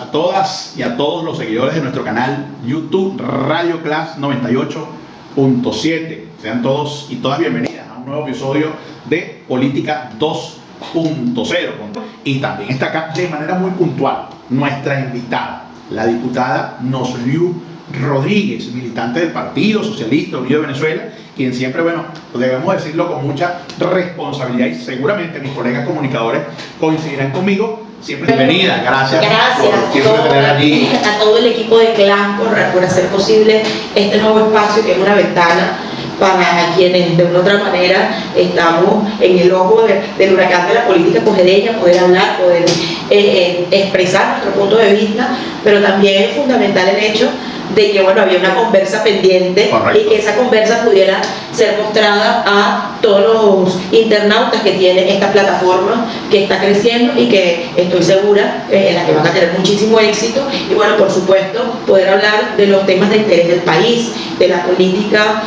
a todas y a todos los seguidores de nuestro canal YouTube Radio Class 98.7. Sean todos y todas bienvenidas a un nuevo episodio de Política 2.0. Y también está acá de manera muy puntual nuestra invitada, la diputada Nosliu Rodríguez, militante del Partido Socialista Unido de Venezuela, quien siempre, bueno, debemos decirlo con mucha responsabilidad, y seguramente mis colegas comunicadores coincidirán conmigo. Siempre bienvenida, gracias por siempre tener allí a todo el equipo de CLAS por hacer posible este nuevo espacio, que es una ventana para quienes de una u otra manera estamos en el ojo del huracán de la política cogedeña, poder hablar, poder expresar nuestro punto de vista, pero también es fundamental el hecho de que, bueno, había una conversa pendiente. Correcto. Y que esa conversa pudiera ser mostrada a todos los internautas que tienen esta plataforma que está creciendo y que estoy segura en la que van a tener muchísimo éxito. Y bueno, por supuesto, poder hablar de los temas de interés del país, de la política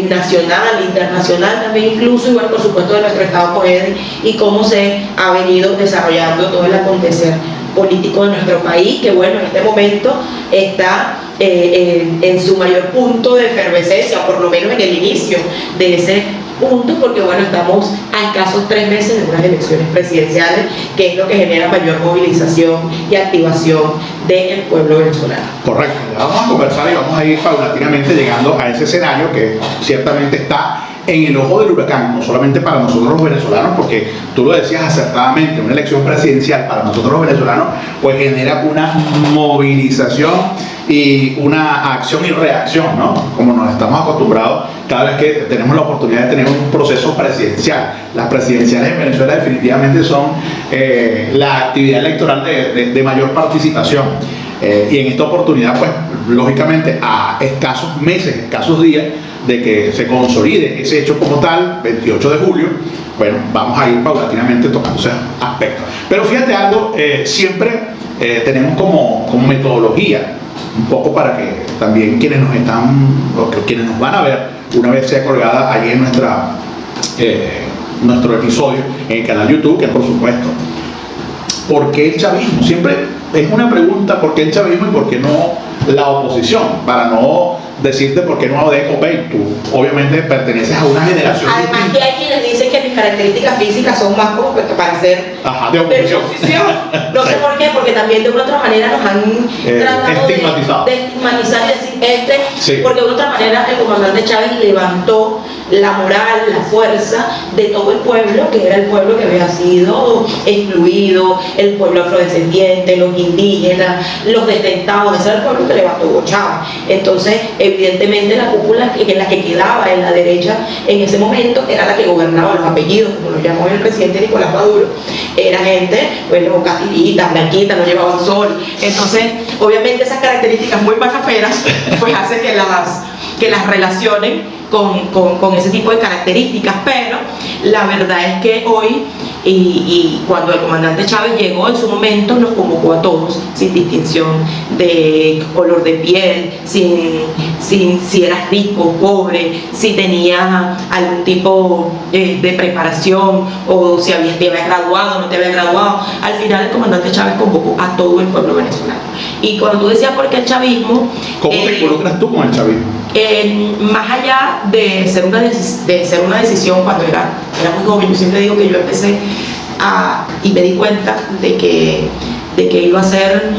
nacional, internacional también incluso, y bueno, por supuesto de nuestro estado cogedeño y cómo se ha venido desarrollando todo el acontecer político de nuestro país, que bueno, en este momento está en su mayor punto de efervescencia, o por lo menos en el inicio de ese punto, porque bueno, estamos a escasos 3 meses de unas elecciones presidenciales, que es lo que genera mayor movilización y activación del pueblo venezolano. Correcto, ya vamos a conversar y vamos a ir paulatinamente llegando a ese escenario que ciertamente está en el ojo del huracán, no solamente para nosotros los venezolanos, porque tú lo decías acertadamente, una elección presidencial para nosotros los venezolanos pues genera una movilización y una acción y reacción, ¿no? Como nos estamos acostumbrados cada vez que tenemos la oportunidad de tener un proceso presidencial. Las presidenciales en Venezuela definitivamente son la actividad electoral de mayor participación. Y en esta oportunidad, pues, lógicamente, a escasos meses, escasos días de que se consolide ese hecho como tal, 28 de julio, bueno, vamos a ir paulatinamente tocando ese aspecto. Pero fíjate algo, siempre tenemos como metodología, un poco para que también quienes nos están, o quienes nos van a ver, una vez sea colgada ahí en nuestro episodio en el canal YouTube, que por supuesto, ¿por qué el chavismo? Siempre es una pregunta, ¿por qué el chavismo y por qué no la oposición? Para no decirte por qué no AODEC. Tú obviamente perteneces a una generación. Además que hay quienes dicen que mis características físicas son más como para ser de oposición. No sé por qué, porque también de una otra manera nos han tratado de estigmatizar y decir sí. Porque de una otra manera el comandante Chávez levantó la moral, la fuerza de todo el pueblo, que era el pueblo que había sido excluido, el pueblo afrodescendiente, los indígenas, los detentados. Ese era el pueblo que levantó Hugo Chávez. Entonces, evidentemente la cúpula en la que quedaba en la derecha en ese momento era la que gobernaba los apellidos, como lo llamó el presidente Nicolás Maduro. Era gente, bueno, castillitas, blanquitas, no llevaban sol. Entonces, obviamente esas características muy macaperas pues hacen que las relacionen con ese tipo de características, pero la verdad es que hoy y cuando el comandante Chávez llegó en su momento, nos convocó a todos sin distinción de color de piel, sin si eras rico, pobre, si tenías algún tipo de preparación o si te habías graduado o no te habías graduado. Al final el comandante Chávez convocó a todo el pueblo venezolano. Y cuando tú decías por qué el chavismo, ¿cómo te involucras tú con el chavismo? Más allá de ser una decisión, cuando era muy joven, yo siempre digo que yo empecé y me di cuenta de que iba a ser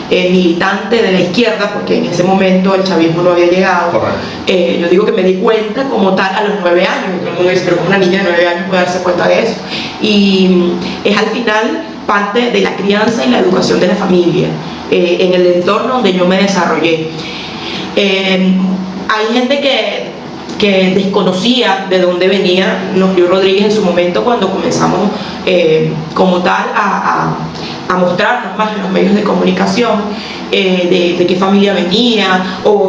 militante de la izquierda, porque en ese momento el chavismo no había llegado. Yo digo que me di cuenta como tal a los 9 años. Todo el mundo dice, pero una niña de 9 años puede darse cuenta de eso. Y es al final parte de la crianza y la educación de la familia, en el entorno donde yo me desarrollé. Hay gente que desconocía de dónde venía Nosliu Rodríguez en su momento, cuando comenzamos como tal a mostrarnos más en los medios de comunicación, de qué familia venía, o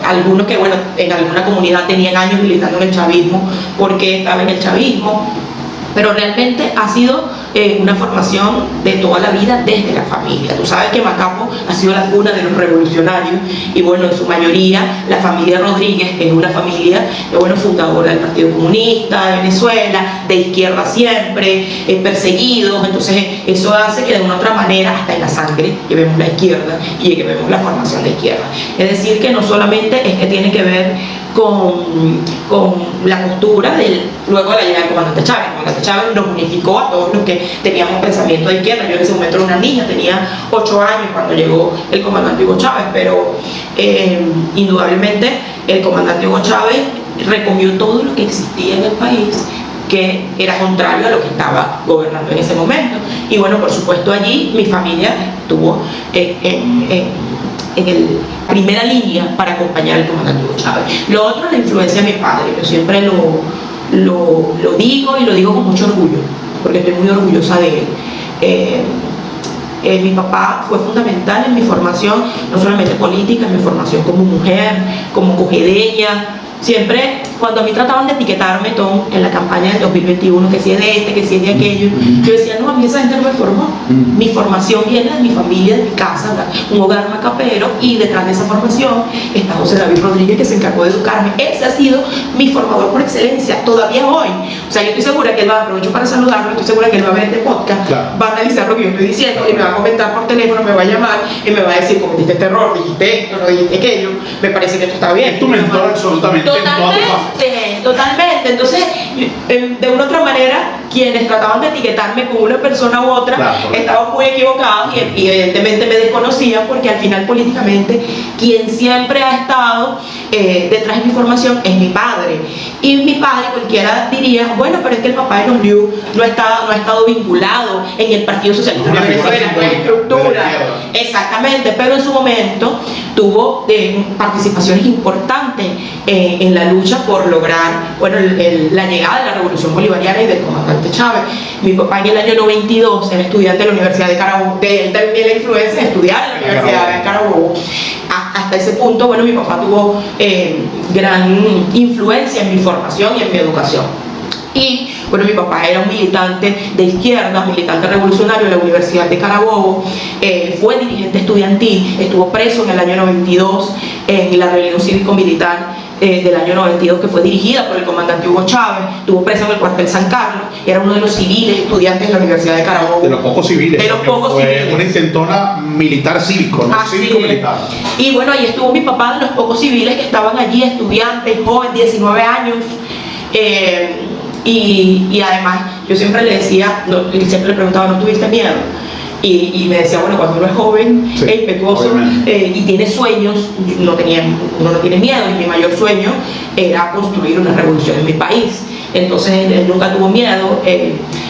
algunos que, bueno, en alguna comunidad tenían años militando en el chavismo, porque estaba en el chavismo. Pero realmente ha sido una formación de toda la vida desde la familia. Tú sabes que Macapo ha sido la cuna de los revolucionarios y bueno, en su mayoría la familia Rodríguez es una familia fundadora del Partido Comunista de Venezuela, de izquierda siempre, perseguidos. Entonces eso hace que de una u otra manera, hasta en la sangre, llevemos la izquierda y llevemos la formación de izquierda. Es decir, que no solamente es que tiene que ver con la postura luego de la llegada del comandante Chávez. El comandante Chávez nos unificó a todos los que teníamos pensamiento de izquierda. Yo en ese momento era una niña, tenía 8 años cuando llegó el comandante Hugo Chávez, pero indudablemente el comandante Hugo Chávez recogió todo lo que existía en el país que era contrario a lo que estaba gobernando en ese momento. Y bueno, por supuesto allí mi familia estuvo en primera línea para acompañar al comandante Hugo Chávez. Lo otro es la influencia de mi padre. Yo siempre lo digo y lo digo con mucho orgullo, porque estoy muy orgullosa de él. Mi papá fue fundamental en mi formación, no solamente política, en mi formación como mujer, como cogedeña. Siempre, cuando a mí trataban de etiquetarme todo en la campaña del 2021, que si es de este, que si es de aquello, yo decía, no, a mí esa gente no me formó. Mi formación viene de mi familia, de mi casa, ¿verdad? Un hogar macapero, y detrás de esa formación está José David Rodríguez, que se encargó de educarme. Ese ha sido mi formador por excelencia, todavía hoy. O sea, yo estoy segura que él va, aprovecho para saludarlo, estoy segura que él va a ver este podcast, claro, va a analizar lo que yo estoy diciendo, y me va a comentar por teléfono, me va a llamar y me va a decir, cometiste este error, dijiste esto, no dijiste aquello, me parece que esto está bien. Es tu mentor absolutamente. Totalmente. Entonces, de una u otra manera, quienes trataban de etiquetarme con una persona u otra, claro, estaban muy equivocados y evidentemente me desconocían, porque al final políticamente quien siempre ha estado detrás de mi formación es mi padre. Y mi padre, cualquiera diría, bueno, pero es que el papá de los Liu no ha estado vinculado en el Partido Socialista de Venezuela, no hay estructura. Exactamente, pero en su momento tuvo participaciones importantes en la lucha por lograr la llegada de la Revolución Bolivariana y del comandante Chávez. Mi papá en el año 92 era estudiante de la Universidad de Carabobo, de él también la influencia de estudiar en la Universidad de Carabobo. Hasta ese punto, bueno, mi papá tuvo gran influencia en mi formación y en mi educación. Y bueno, mi papá era un militante de izquierda, militante revolucionario en la Universidad de Carabobo, fue dirigente estudiantil, estuvo preso en el año 92 en la rebelión cívico-militar del año 92, que fue dirigida por el comandante Hugo Chávez. Estuvo preso en el cuartel San Carlos, era uno de los civiles estudiantes de la Universidad de Carabobo. De los pocos civiles. De los pocos civiles. Una intentona militar cívico, no cívico-militar. Y bueno, ahí estuvo mi papá, de los pocos civiles que estaban allí, estudiantes, joven, 19 años. Y además, yo siempre le decía, siempre le preguntaba, ¿no tuviste miedo? Y me decía, bueno, cuando uno es joven, sí, impetuoso, y tiene sueños, uno no tiene miedo, y mi mayor sueño era construir una revolución en mi país. Entonces él nunca tuvo miedo,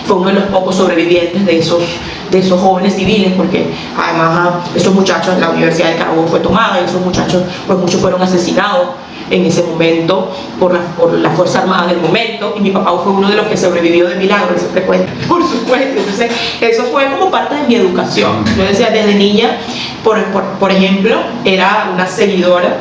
fue uno de los pocos sobrevivientes de esos jóvenes civiles, porque además esos muchachos, la Universidad de Carabobo fue tomada, y esos muchachos, pues muchos fueron asesinados en ese momento por la Fuerza Armada del momento, y mi papá fue uno de los que sobrevivió de milagro, eso siempre cuenta, por supuesto. Entonces eso fue como parte de mi educación. Yo decía, desde niña, por ejemplo, era una seguidora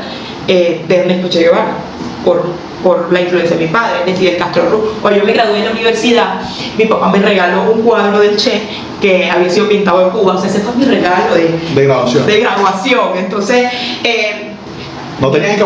de Ernesto Che Guevara, por la influencia de mi padre, de Fidel Castro Ruz. Cuando yo me gradué en la universidad, mi papá me regaló un cuadro del Che que había sido pintado en Cuba. O sea, ese fue mi regalo de graduación. Entonces, no había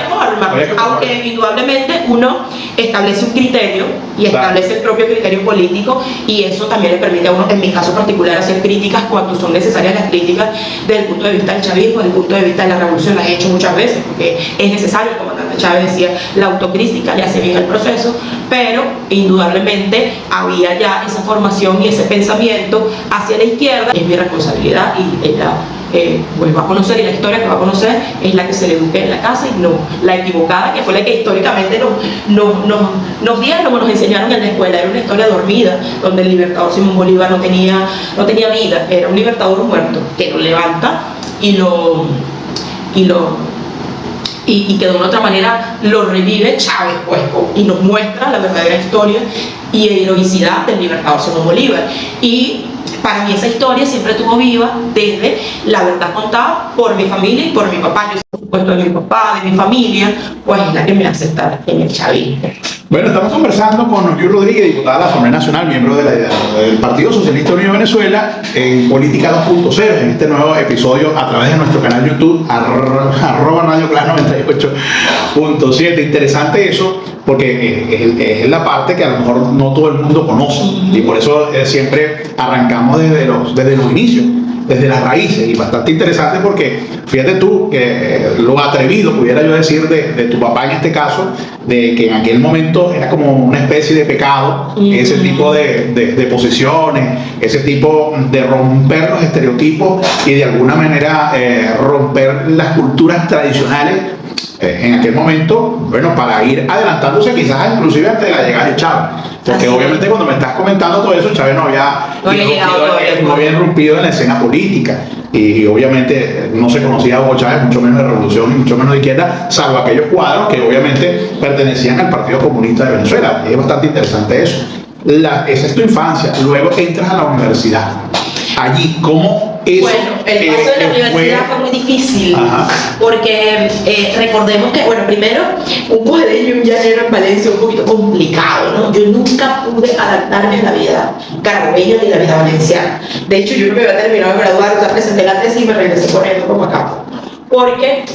forma, aunque indudablemente uno establece un criterio y establece el propio criterio político, y eso también le permite a uno, en mi caso particular, hacer críticas cuando son necesarias. Las críticas desde el punto de vista del chavismo, desde el punto de vista de la revolución, las he hecho muchas veces porque es necesario. El comandante Chávez decía, la autocrítica le hace bien al proceso, pero indudablemente había ya esa formación y ese pensamiento hacia la izquierda. Es mi responsabilidad, y ella pues va a conocer, y la historia que va a conocer es la que se le eduque en la casa, y no la equivocada, que fue la que históricamente nos dieron o nos enseñaron en la escuela. Era una historia dormida, donde el libertador Simón Bolívar no tenía vida, era un libertador muerto que lo levanta y que de una otra manera lo revive Chávez, pues, y nos muestra la verdadera historia y heroicidad del libertador Simón Bolívar. Y para mí esa historia siempre estuvo viva desde la verdad contada por mi familia y por mi papá. Yo, supuesto de mi papá, de mi familia, pues es la que me hace estar en el chavismo. Bueno, estamos conversando con Noriu Rodríguez, diputada de la Asamblea Nacional, miembro del Partido Socialista Unido de Venezuela, en Política 2.0, en este nuevo episodio a través de nuestro canal YouTube, @RadioClass98.7. Interesante eso, porque es la parte que a lo mejor no todo el mundo conoce, y por eso siempre arrancamos desde los inicios, desde las raíces, y bastante interesante porque fíjate tú que lo atrevido, pudiera yo decir, de tu papá en este caso, de que en aquel momento era como una especie de pecado, ese tipo de posiciones, ese tipo de romper los estereotipos y de alguna manera romper las culturas tradicionales en aquel momento, bueno, para ir adelantándose quizás inclusive antes de la llegada de Chávez, porque obviamente cuando me estás comentando todo eso, Chávez no había irrumpido en la escena política, y obviamente no se conocía a Hugo Chávez, mucho menos de revolución y mucho menos de izquierda, salvo aquellos cuadros que obviamente pertenecían al Partido Comunista de Venezuela. Y es bastante interesante eso. Esa es tu infancia, luego entras a la universidad. Allí, ¿cómo eso? Bueno, el paso de la universidad fue muy difícil, porque recordemos que, bueno, primero, un codeño y un llanero en Valencia es un poquito complicado, ¿no? Yo nunca pude adaptarme a la vida carabobeña ni la vida valenciana. De hecho, yo no me había terminado de graduar, ya presenté la tesis y me regresé corriendo como acá, porque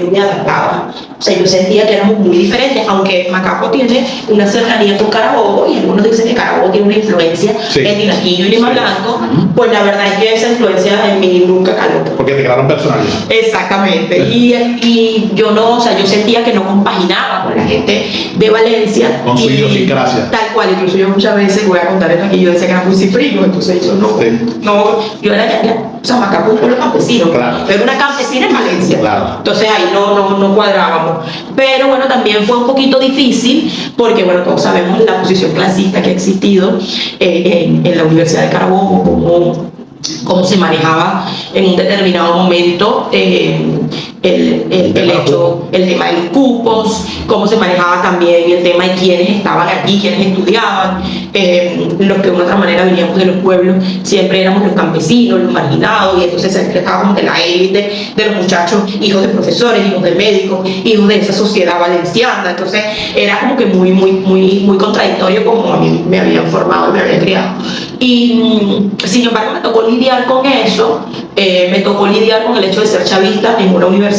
no me adaptaba. O sea, yo sentía que éramos muy diferentes, aunque Macapo tiene una cercanía con Carabobo, y algunos dicen que Carabobo tiene una influencia en Tinaquillo y Lima Blanco, pues la verdad es que esa influencia en mí nunca caló. Porque te crearon personalidad. Exactamente. Y yo no, o sea, yo sentía que no compaginaba con la gente de Valencia. Con su idiosincrasia. Tal cual, incluso yo muchas veces, voy a contar esto aquí, yo decía que era muy cifrino, entonces yo no, yo era o sea, Macapo es un pueblo campesino, pero una campesina en Valencia. Entonces ahí no cuadrábamos. Pero bueno, también fue un poquito difícil porque, bueno, todos sabemos la posición clasista que ha existido en la Universidad de Carabobo, cómo se manejaba en un determinado momento el tema de los cupos, cómo se manejaba también el tema de quiénes estaban aquí, quiénes estudiaban, los que de una otra manera veníamos de los pueblos, siempre éramos los campesinos, los marginados, y entonces siempre estábamos de la élite de los muchachos, hijos de profesores, hijos de médicos, hijos de esa sociedad valenciana. Entonces era como que muy contradictorio como a mí me habían formado y me habían criado. Y sin embargo me tocó lidiar con eso, me tocó lidiar con el hecho de ser chavista en una universidad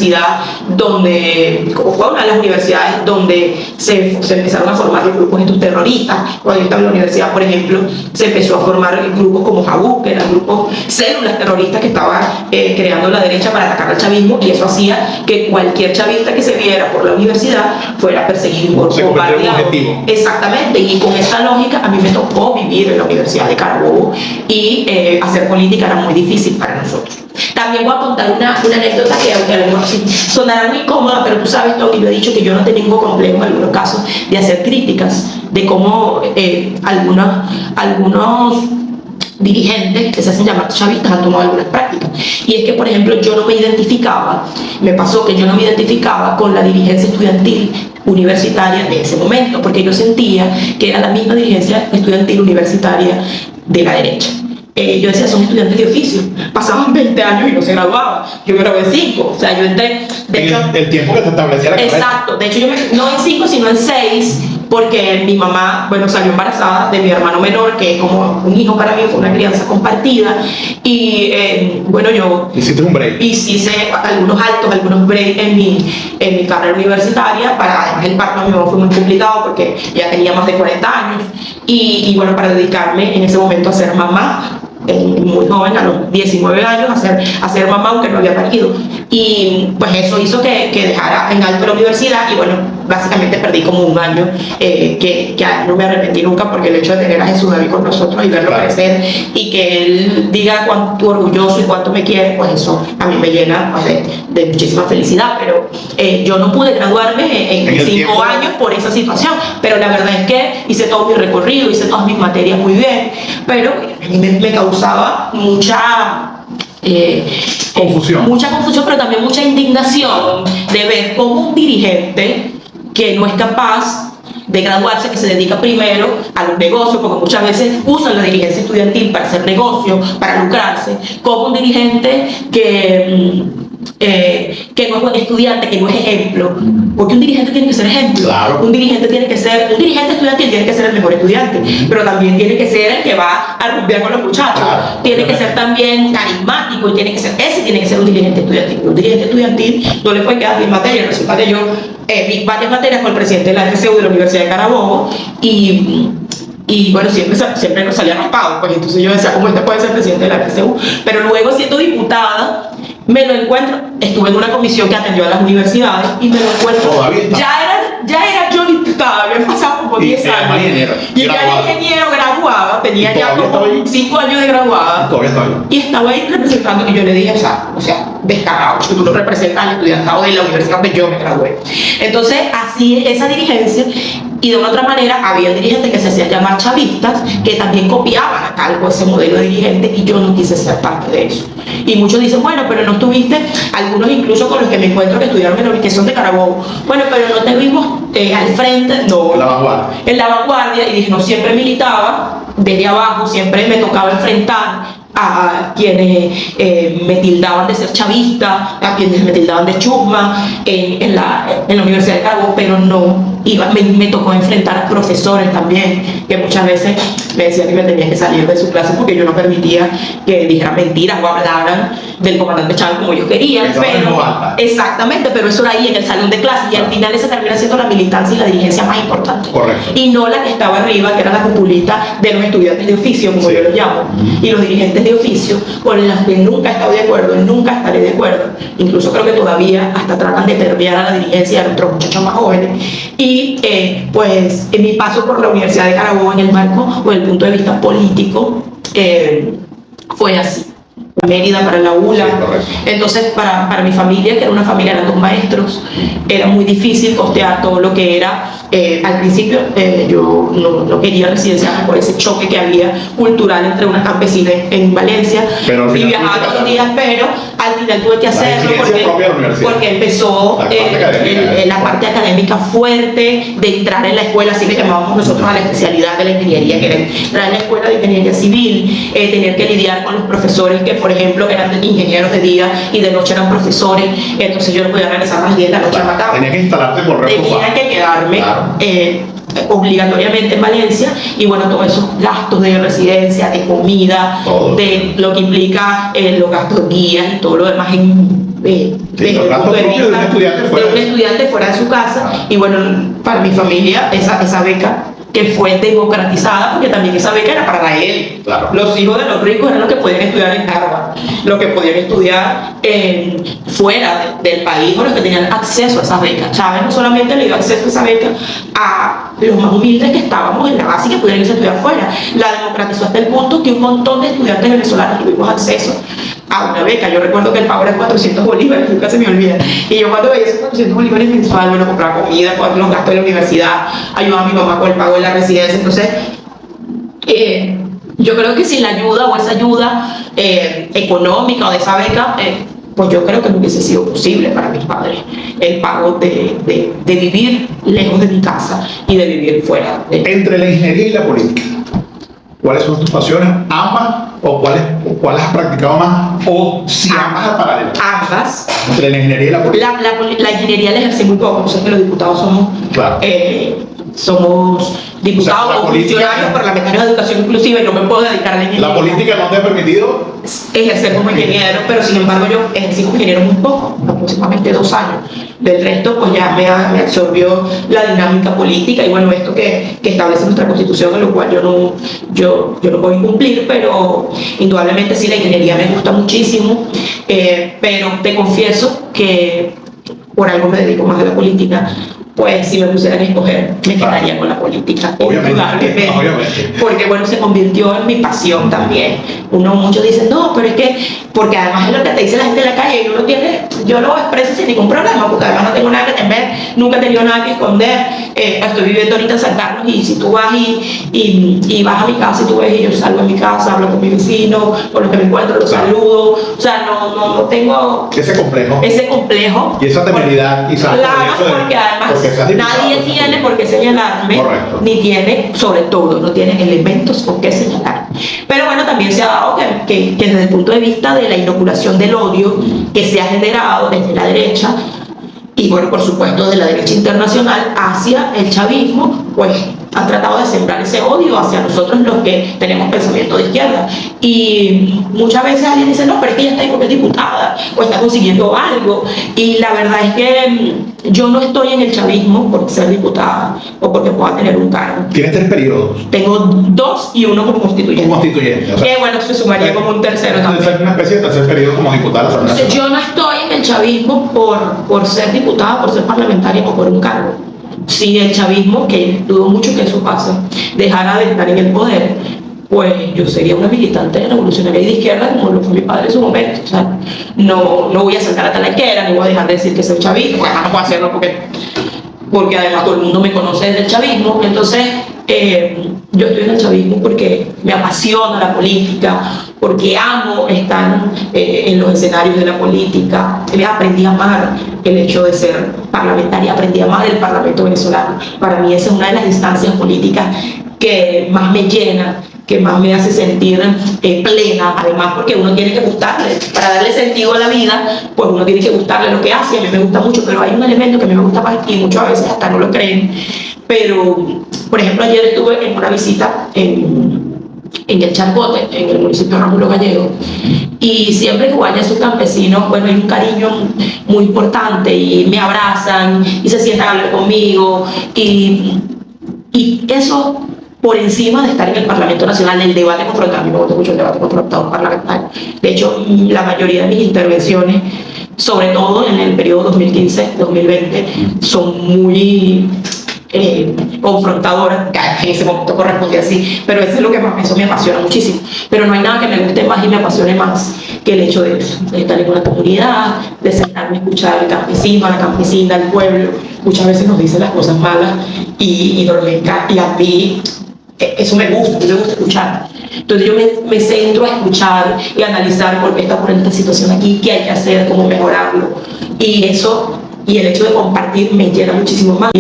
donde, como fue una de las universidades donde se empezaron a formar los grupos estos terroristas. Cuando yo estaba en la universidad, por ejemplo, se empezó a formar grupos como Jabú, que eran grupos, células terroristas que estaban creando la derecha para atacar al chavismo, y eso hacía que cualquier chavista que se viera por la universidad fuera perseguido, bombardeado. Exactamente, y con esa lógica a mí me tocó vivir en la Universidad de Carabobo, y hacer política era muy difícil para nosotros. También voy a contar una anécdota que, aunque a lo mejor sí sonará muy cómoda, pero tú sabes, Tony, yo he dicho que yo no tengo complejo en algunos casos de hacer críticas de cómo algunos dirigentes que se hacen llamar chavistas han tomado algunas prácticas. Y es que, por ejemplo, yo no me identificaba, me pasó que yo no me identificaba con la dirigencia estudiantil universitaria de ese momento, porque yo sentía que era la misma dirigencia estudiantil universitaria de la derecha. Yo decía, son estudiantes de oficio, pasaban 20 años y no se graduaban. Yo me gradué en 5, o sea, yo entré. De hecho, el tiempo que se establecía la carrera. Exacto, de hecho, yo no en 5, sino en 6, porque mi mamá, bueno, salió embarazada de mi hermano menor, que es como un hijo para mí, fue una crianza compartida. Y bueno, yo hiciste un break. Hice algunos altos, algunos breaks en mi carrera universitaria. Además, el parto de mi mamá fue muy complicado porque ya tenía más de 40 años. Y bueno, para dedicarme en ese momento a ser mamá, muy joven, a los 19 años, a ser mamá, aunque no había parido. Y pues eso hizo que dejara en alto la universidad, y bueno, básicamente perdí como un año, que no me arrepentí nunca, porque el hecho de tener a Jesús David con nosotros y verlo crecer, y que él diga cuánto orgulloso y cuánto me quiere, pues eso a mí me llena, pues, de muchísima felicidad. Pero yo no pude graduarme en 5 años por esa situación, pero la verdad es que hice todo mi recorrido, hice todas mis materias muy bien, pero a mí me causaba mucha confusión, pero también mucha indignación de ver cómo un dirigente que no es capaz de graduarse, que se dedica primero a los negocios, porque muchas veces usan la dirigencia estudiantil para hacer negocios, para lucrarse, como un dirigente que que no es buen estudiante, que no es ejemplo, porque un dirigente tiene que ser ejemplo. Claro. Un dirigente estudiantil tiene que ser el mejor estudiante, pero también tiene que ser el que va a rumbear con los muchachos. Claro. Tiene que ser también carismático y tiene que ser un dirigente estudiantil. Un dirigente estudiantil no le puede quedar bien materias. Resulta que yo vi varias materias con el presidente de la FCU de la Universidad de Carabobo y bueno, siempre nos salía raspado, pues entonces yo decía, ¿cómo este puede ser presidente de la FCU? Pero luego, siendo diputada, me lo encuentro, estuve en una comisión que atendió a las universidades y me lo encuentro. Ya era yo diputada, había pasado como 10 años. Y ya era ingeniero graduada, tenía ya como 5 años de graduada. Y estaba ahí representando, y yo le dije, o sea, descarado, que tú no representas al estudiantado de la universidad donde yo me gradué. Entonces, así esa dirigencia. Y de una otra manera había dirigentes que se hacían llamar chavistas, que también copiaban a Calvo ese modelo de dirigente, y yo no quise ser parte de eso. Y muchos dicen, bueno, pero no estuviste, algunos incluso con los que me encuentro que estudiaron que son de Carabobo, bueno, pero no te vimos al frente, no, en la vanguardia, y dije, no, siempre militaba desde abajo, siempre me tocaba enfrentar a quienes me tildaban de ser chavista, a quienes me tildaban de chusma en la Universidad de Carabobo, pero no me tocó enfrentar a profesores también, que muchas veces me decían que me tenía que salir de su clase porque yo no permitía que dijeran mentiras o hablaran del comandante Chávez como yo quería. Exactamente, pero eso era ahí en el salón de clase, y al final esa termina siendo la militancia y la dirigencia más importante. Correcto. Y no la que estaba arriba, que era la populista de los estudiantes de oficio, como yo los llamo, y los dirigentes de oficio, con los que nunca he estado de acuerdo, nunca estaré de acuerdo. Incluso creo que todavía hasta tratan de permear a la dirigencia de nuestros muchachos más jóvenes. Y pues en mi paso por la Universidad de Carabobo, en el marco o en el punto de vista político, fue así. Mérida para la ULA. Entonces para mi familia, que era una familia, eran 2 maestros, era muy difícil costear todo lo que era. Al principio yo no quería residenciarme por ese choque que había cultural entre unas campesinas en Valencia, y viajaba todos los días, pero al final tuve que hacerlo porque empezó la parte académica fuerte de entrar en la escuela, así le llamábamos nosotros a la especialidad de la ingeniería, que era entrar en la escuela de ingeniería civil, tener que lidiar con los profesores que, por ejemplo, eran ingenieros de día y de noche eran profesores. Entonces yo no podía regresar a las 10 de la noche a matar. Tenía que instalarte por Tenía que quedarme obligatoriamente en Valencia, y bueno, todos esos gastos de residencia, de comida, de lo que implica los gastos de guías y todo lo demás desde el punto de vista de un estudiante fuera de su casa. Y bueno, para mi familia esa beca, que fue democratizada, porque también esa beca era para la élite. Claro. Los hijos de los ricos eran los que podían estudiar en Harvard, los que podían estudiar fuera del país, o los que tenían acceso a esas becas. Chávez no solamente le dio acceso a esa beca a los más humildes que estábamos en la base y que pudieran irse a estudiar fuera, la democratizó hasta el punto que un montón de estudiantes venezolanos tuvimos acceso a una beca. Yo recuerdo que el pago era 400 bolívares, nunca se me olvida. Y yo cuando veía esos 400 bolívares mensual, bueno, compraba comida, pagaba los gastos de la universidad, ayudaba a mi mamá con el pago de la residencia. Entonces, yo creo que sin la ayuda o esa ayuda económica o de esa beca, pues yo creo que no hubiese sido posible para mis padres el pago de vivir lejos de mi casa y de vivir fuera. Entre la ingeniería y la política, ¿cuáles son tus pasiones? ¿Ambas? ¿O cuáles has practicado más? ¿O si ambas a paralelo? Ambas. Entre la ingeniería y la política. La ingeniería la ejercí muy poco. No sé que los diputados somos... Claro. Somos diputados o funcionarios parlamentarios de educación inclusiva, y no me puedo dedicar a la ingeniería. ¿La política no te ha permitido ejercer como ingeniero? Pero sin embargo yo ejercí como ingeniero muy poco, aproximadamente 2 años. Del resto pues ya me absorbió la dinámica política, y bueno, esto que establece nuestra Constitución, en lo cual yo no voy a cumplir, pero indudablemente sí, la ingeniería me gusta muchísimo, pero te confieso que por algo me dedico más a la política. Pues si me pusieran a escoger, me quedaría con la política. Obviamente. Porque bueno, se convirtió en mi pasión también. Muchos dicen, no, pero es que, porque además es lo que te dice la gente en la calle, y yo lo expreso sin ningún problema, porque además no tengo nada que temer, nunca he tenido nada que esconder. Estoy viviendo ahorita en San Carlos, y si tú vas y vas a mi casa y tú ves, y yo salgo de mi casa, hablo con mi vecino, con los que me encuentro, los saludo. O sea, no tengo ese complejo y esa temeridad, quizás. Claro, porque además nadie tiene por qué señalarme. Correcto. Ni tiene, sobre todo, no tiene elementos con qué señalarme. Pero bueno, también también se ha dado que desde el punto de vista de la inoculación del odio que se ha generado desde la derecha, y bueno, por supuesto de la derecha internacional hacia el chavismo, pues han tratado de sembrar ese odio hacia nosotros los que tenemos pensamiento de izquierda. Y muchas veces alguien dice, no, pero es que ella está ahí porque es diputada o está consiguiendo algo. Y la verdad es que yo no estoy en el chavismo por ser diputada o porque pueda tener un cargo. ¿Tienes 3 periodos? Tengo 2 y 1 como constituyente. Como constituyente. O sea, que bueno, se sumaría como un tercero también. Es una especie de tercer periodo como diputada. Entonces, yo no estoy en el chavismo por ser diputada, por ser parlamentaria o por un cargo. Si el chavismo, que dudo mucho que eso pase, dejara de estar en el poder, pues yo sería una militante revolucionaria y de izquierda como lo fue mi padre en su momento. O sea, no voy a saltar hasta la izquierda, ni voy a dejar de decir que soy chavista, pues no puedo hacerlo porque además todo el mundo me conoce desde el chavismo. Entonces yo estoy en el chavismo porque me apasiona la política, porque amo estar en los escenarios de la política. Aprendí a amar el hecho de ser parlamentaria, aprendí a amar el Parlamento venezolano. Para mí esa es una de las instancias políticas que más me llena, que más me hace sentir plena, además porque uno tiene que gustarle, para darle sentido a la vida, pues uno tiene que gustarle lo que hace. A mí me gusta mucho, pero hay un elemento que a mí me gusta más y muchas veces hasta no lo creen, pero por ejemplo ayer estuve en una visita en el Charcote, en el municipio de Rómulo Gallego, y siempre que voy a sus campesinos, bueno, hay un cariño muy importante y me abrazan y se sientan a hablar conmigo y eso por encima de estar en el Parlamento Nacional, del debate confrontado. A mí me gusta mucho el debate confrontado parlamentario. De hecho, la mayoría de mis intervenciones, sobre todo en el periodo 2015-2020, son muy confrontadoras. En ese momento correspondía así, pero eso es lo que más, eso me apasiona muchísimo. Pero no hay nada que me guste más y me apasione más que el hecho de eso, de estar en una comunidad, de sentarme a escuchar al campesino, a la campesina, al pueblo. Muchas veces nos dicen las cosas malas y a mí eso me gusta escuchar. Entonces yo me centro a escuchar y a analizar por qué está ocurriendo esta situación aquí, qué hay que hacer, cómo mejorarlo. Y eso, y el hecho de compartir me llena muchísimo más,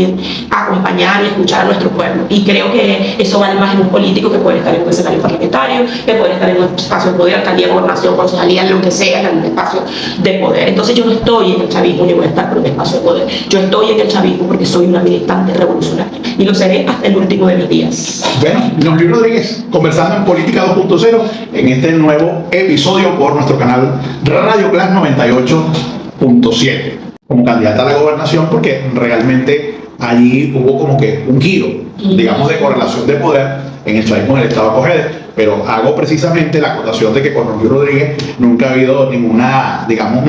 acompañar y escuchar a nuestro pueblo. Y creo que eso vale más en un político que puede estar en un escenario parlamentario, que puede estar en un espacio de poder, alcaldía, gobernación, concejalía, lo que sea, en un espacio de poder. Entonces yo no estoy en el chavismo ni voy a estar por un espacio de poder. Yo estoy en el chavismo porque soy una militante revolucionaria y lo seré hasta el último de mis días. Bueno, Luis Rodríguez, conversando en Política 2.0 en este nuevo episodio por nuestro canal Radio Class 98.7. como candidata a la gobernación, porque realmente allí hubo como que un giro, digamos, de correlación de poder en el chavismo en el estado de Cogede. Pero hago precisamente la acotación de que con Luis Rodríguez nunca ha habido ninguna, digamos,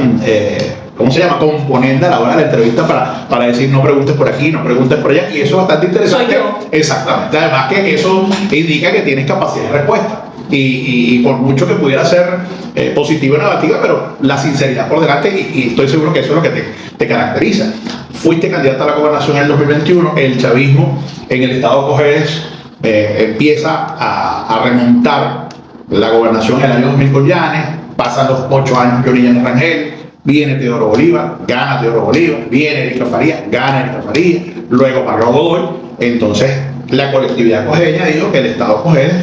¿cómo se llama?, componente a la hora de la entrevista para decir no preguntes por aquí, no preguntes por allá, y eso es bastante interesante. Soy yo. Exactamente, además que eso indica que tienes capacidad de respuesta. Y por mucho que pudiera ser positiva o negativa, pero la sinceridad por delante, y estoy seguro que eso es lo que te caracteriza. Fuiste candidata a la gobernación en el 2021, el chavismo en el estado de Cojedes empieza a remontar la gobernación en el año 2000 con Yanes, pasan los 8 años Johnny Yanes Rangel, viene Teodoro Bolívar, gana Teodoro Bolívar, viene Erika Farías, gana Erika Farías, luego Pablo Godoy. Entonces la colectividad cojedeña dijo que el estado de Cojedes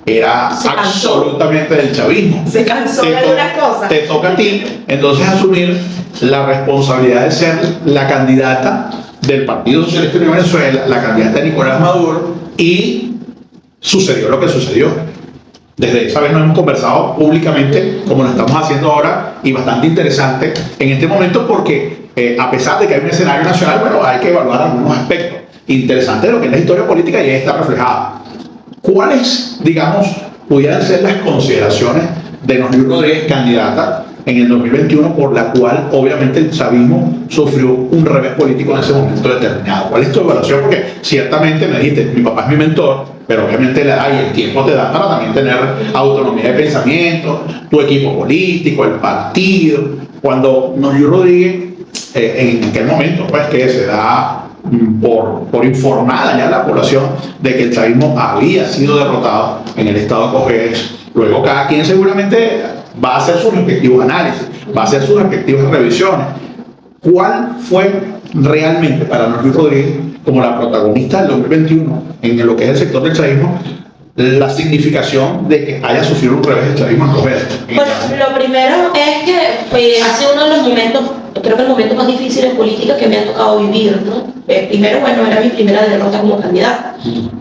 era absolutamente del chavismo. Se cansó de algunas cosas. Te toca a ti entonces asumir la responsabilidad de ser la candidata del Partido Socialista de Venezuela, la candidata de Nicolás Maduro, y sucedió lo que sucedió. Desde esa vez nos hemos conversado públicamente como lo estamos haciendo ahora, y bastante interesante en este momento porque a pesar de que hay un escenario nacional, bueno, hay que evaluar algunos aspectos interesantes de lo que es la historia política y ahí está reflejada. ¿Cuáles, digamos, pudieran ser las consideraciones de Luis Rodríguez candidata en el 2021 por la cual obviamente el chavismo sufrió un revés político en ese momento determinado? ¿Cuál es tu evaluación? Porque ciertamente me dijiste, mi papá es mi mentor, pero obviamente la edad y el tiempo te da para también tener autonomía de pensamiento, tu equipo político, el partido. Cuando Luis Rodríguez, en aquel momento, pues que se da por informada ya la población de que el chavismo había sido derrotado en el estado de Cojedes, luego cada quien seguramente va a hacer sus respectivos análisis, va a hacer sus respectivas revisiones. ¿Cuál fue realmente para Luis Rodríguez, como la protagonista del 2021 en lo que es el sector del chavismo, la significación de que haya sufrido un revés del chavismo en Cogede? Bueno, lo primero es que ha sido uno de los momentos, creo que el momento más difícil en política que me ha tocado vivir, ¿no? Primero, bueno, era mi primera derrota como candidata.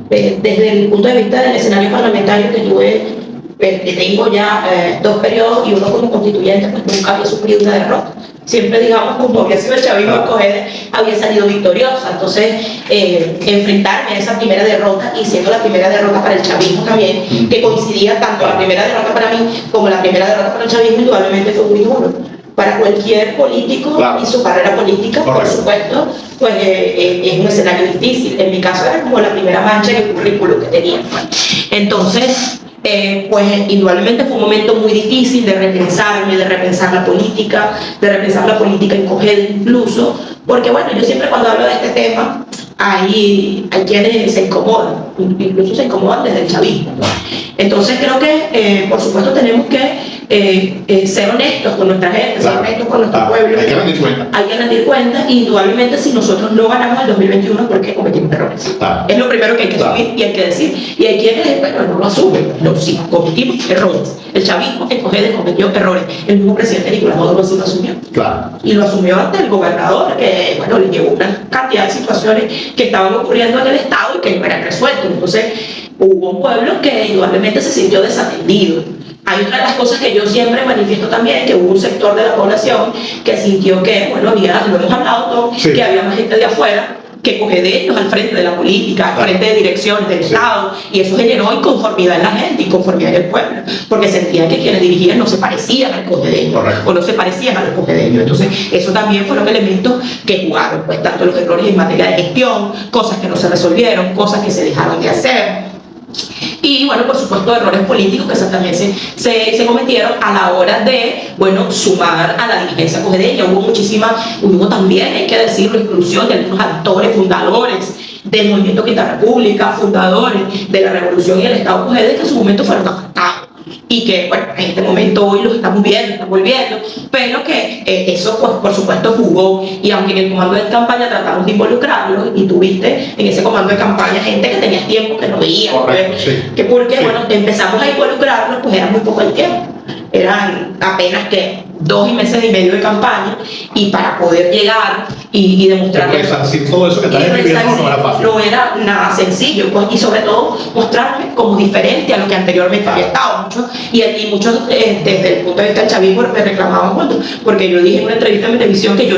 Desde el punto de vista del escenario parlamentario que tuve, que tengo ya 2 periodos y uno como constituyente, pues nunca había sufrido una derrota. Siempre, digamos, como había sido el chavismo en Cogede, había salido victoriosa. Entonces, enfrentarme a esa primera derrota, y siendo la primera derrota para el chavismo también, que coincidía tanto la primera derrota para mí como la primera derrota para el chavismo, indudablemente fue muy duro. Para cualquier político y su carrera política, por supuesto, pues es un escenario difícil. En mi caso era como la primera mancha en el currículo que tenía. Entonces, pues indudablemente fue un momento muy difícil de repensarme, de repensar la política en Cogede incluso, porque bueno, yo siempre cuando hablo de este tema, hay quienes se incomodan, incluso se incomodan desde el chavismo. Entonces creo que, por supuesto, tenemos que ser honestos con nuestra gente, ser honestos con nuestro pueblo. Hay que rendir cuenta. Hay que rendir cuenta, y indudablemente si nosotros no ganamos el 2021 es porque cometimos errores. Es lo primero que hay que asumir y hay que decir. Y hay quienes, bueno, no lo asumen. No, sí, cometimos errores. El chavismo en Cogede cometió errores. El mismo presidente Nicolás Maduro sí lo asumió. Y lo asumió ante el gobernador, que, bueno, le llevó una cantidad de situaciones que estaban ocurriendo en el Estado y que no eran resueltas. Entonces, hubo un pueblo que indudablemente se sintió desatendido. Hay otra de las cosas que yo siempre manifiesto también, que hubo un sector de la población que sintió que, bueno, lo hemos hablado todo, que había más gente de afuera que cogedeños al frente de la política, al frente de direcciones del Estado, y eso generó inconformidad en la gente, inconformidad en el pueblo, porque sentían que quienes dirigían no se parecían al cogedeño, o no se parecían a los cogedeños. Entonces, eso también fueron elementos que jugaron, pues tanto los errores en materia de gestión, cosas que no se resolvieron, cosas que se dejaron de hacer. Y bueno, por supuesto, errores políticos que también se cometieron a la hora de, bueno, sumar a la dirigencia cogedeña. Hubo también, hay que decirlo, exclusión de algunos actores fundadores del movimiento Quinta República, fundadores de la revolución y el Estado Cogede, que en su momento fueron afectados. Y que, bueno, en este momento hoy los estamos viendo, pero que eso, pues, por supuesto, jugó. Y aunque en el comando de campaña tratamos de involucrarlos, y tuviste en ese comando de campaña gente que tenía tiempo que no veía, que porque, bueno, empezamos a involucrarlos, pues era muy poco el tiempo. Eran apenas que 2 meses y medio de campaña, y para poder llegar y demostrar que todo eso que estás viviendo no era fácil. No era nada sencillo, pues, y sobre todo mostrarme como diferente a lo que anteriormente había estado. Muchos desde el punto de vista del chavismo me reclamaban mucho, porque yo dije en una entrevista en televisión que yo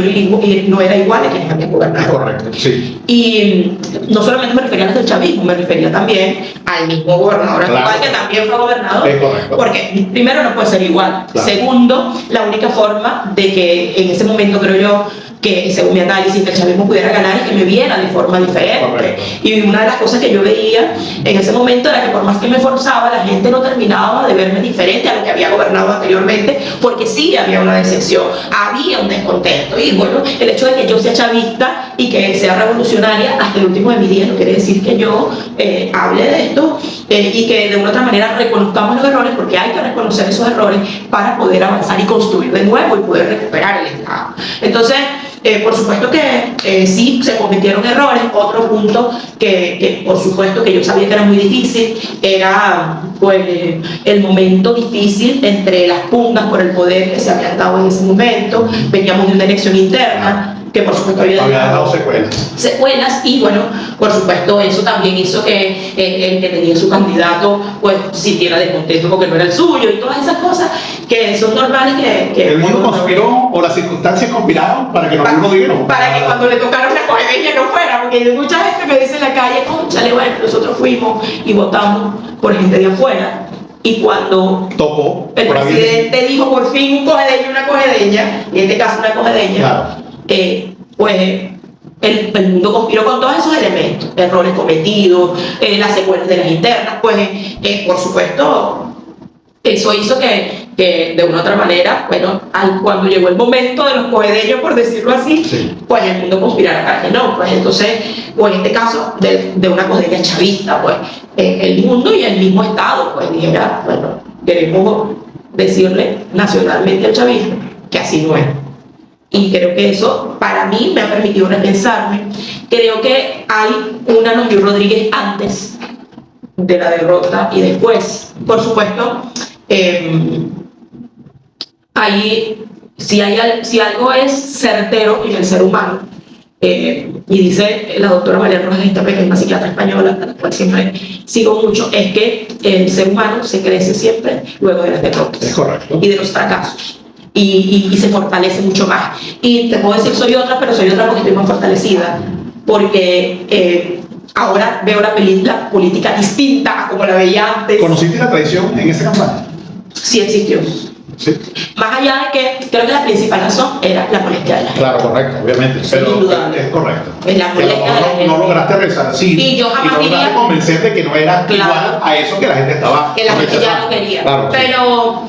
no era igual a quienes habían gobernado. Correcto, sí. Y no solamente me refería a los del chavismo, me refería también al mismo gobernador actual, que también fue gobernador. Porque primero no puede ser igual. Segundo, la única forma de que en ese momento, creo yo, que según mi análisis el chavismo pudiera ganar, es que me viera de forma diferente. Y una de las cosas que yo veía en ese momento era que por más que me esforzaba, la gente no terminaba de verme diferente a lo que había gobernado anteriormente, porque sí había una decepción, había un descontento. Y bueno, el hecho de que yo sea chavista y que sea revolucionaria hasta el último de mi día no quiere decir que yo hable de esto y que de una otra manera reconozcamos los errores, porque hay que reconocer esos errores para poder avanzar y construir de nuevo y poder recuperar el Estado. Entonces, por supuesto que sí se cometieron errores. Otro punto que por supuesto que yo sabía que era muy difícil era, pues, el momento difícil entre las pugnas por el poder que se habían dado en ese momento. Veníamos de una elección interna que por supuesto había dejado secuelas, y bueno, por supuesto eso también hizo que el que tenía su candidato pues sintiera descontento porque no era el suyo, y todas esas cosas que son normales que el mundo conspiró, o las circunstancias conspiraron para que no dieron, para que cuando le tocaron la cogedeña no fuera, porque hay mucha gente que dice en la calle, cónchale, bueno, nosotros fuimos y votamos por gente de afuera. Y cuando tocó, el presidente dijo por fin un cogedeño y una cogedeña, y en este caso una cogedeña, pues el mundo conspiró con todos esos elementos, errores cometidos, las secuelas de las internas, pues por supuesto eso hizo que de una u otra manera, bueno, cuando llegó el momento de los cogedeños, por decirlo así, pues el mundo conspirara para que no, pues entonces, pues en este caso de una cogedeña chavista, pues el mundo y el mismo Estado pues dijera, bueno, queremos decirle nacionalmente al chavismo que así no es. Y creo que eso para mí me ha permitido repensarme. Creo que hay una Noemí Rodríguez antes de la derrota y después. Por supuesto, si algo es certero en el ser humano, y dice la doctora María Rojas Estapé, que es una psiquiatra española, a la cual siempre sigo mucho, es que el ser humano se crece siempre luego de las derrotas. Es correcto. Y de los fracasos. Y se fortalece mucho más. Y te puedo decir, soy otra, pero soy otra porque estoy más fortalecida. Porque ahora veo la política distinta a como la veía antes. ¿Conociste la traición en esa campaña? Sí existió. Sí. Más allá de que creo que la principal razón era la molestia de la gente. Claro, correcto, obviamente. Pero es correcto. Es la molestia de la gente. No lograste resarcir y yo jamás no lograste convencer de que no era igual a eso que la gente estaba. Que la gente ya no quería. Claro, pero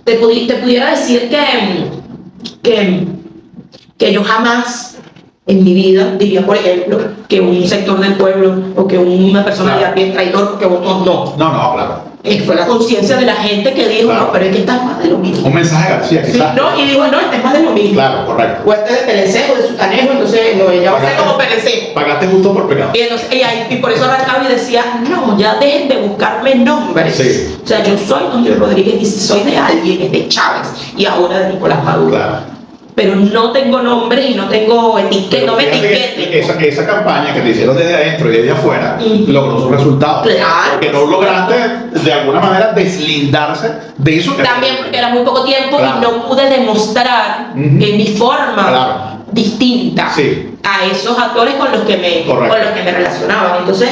te pudiera decir que yo jamás en mi vida diría, por ejemplo, que un sector del pueblo o que una persona de a pie es traidor porque votó no. No, claro. Fue la conciencia de la gente que dijo, claro. No, pero es que está más de lo mismo. Un mensaje de García, quizás. Sí, no, y dijo, no, este es más de lo mismo. Claro, correcto. O este es de Pelecejo, de Sutanejo, entonces no, ella va a ser como Pelecejo. Pagaste justo por pecado. Y por eso arrancaba y decía, no, ya dejen de buscarme nombres. Sí. O sea, yo soy don Luis Rodríguez y si soy de alguien, es de Chávez y ahora de Nicolás Maduro. Claro. Pero no tengo nombre y no tengo etiqueta, no me etiqueten. Esa campaña que te hicieron desde adentro y desde afuera logró sus resultados. Claro. Porque no lograste de alguna manera deslindarse de eso. También porque era muy poco tiempo, claro. Y no pude demostrar en mi forma, claro, distinta, sí, a esos actores con los que me relacionaban. Entonces,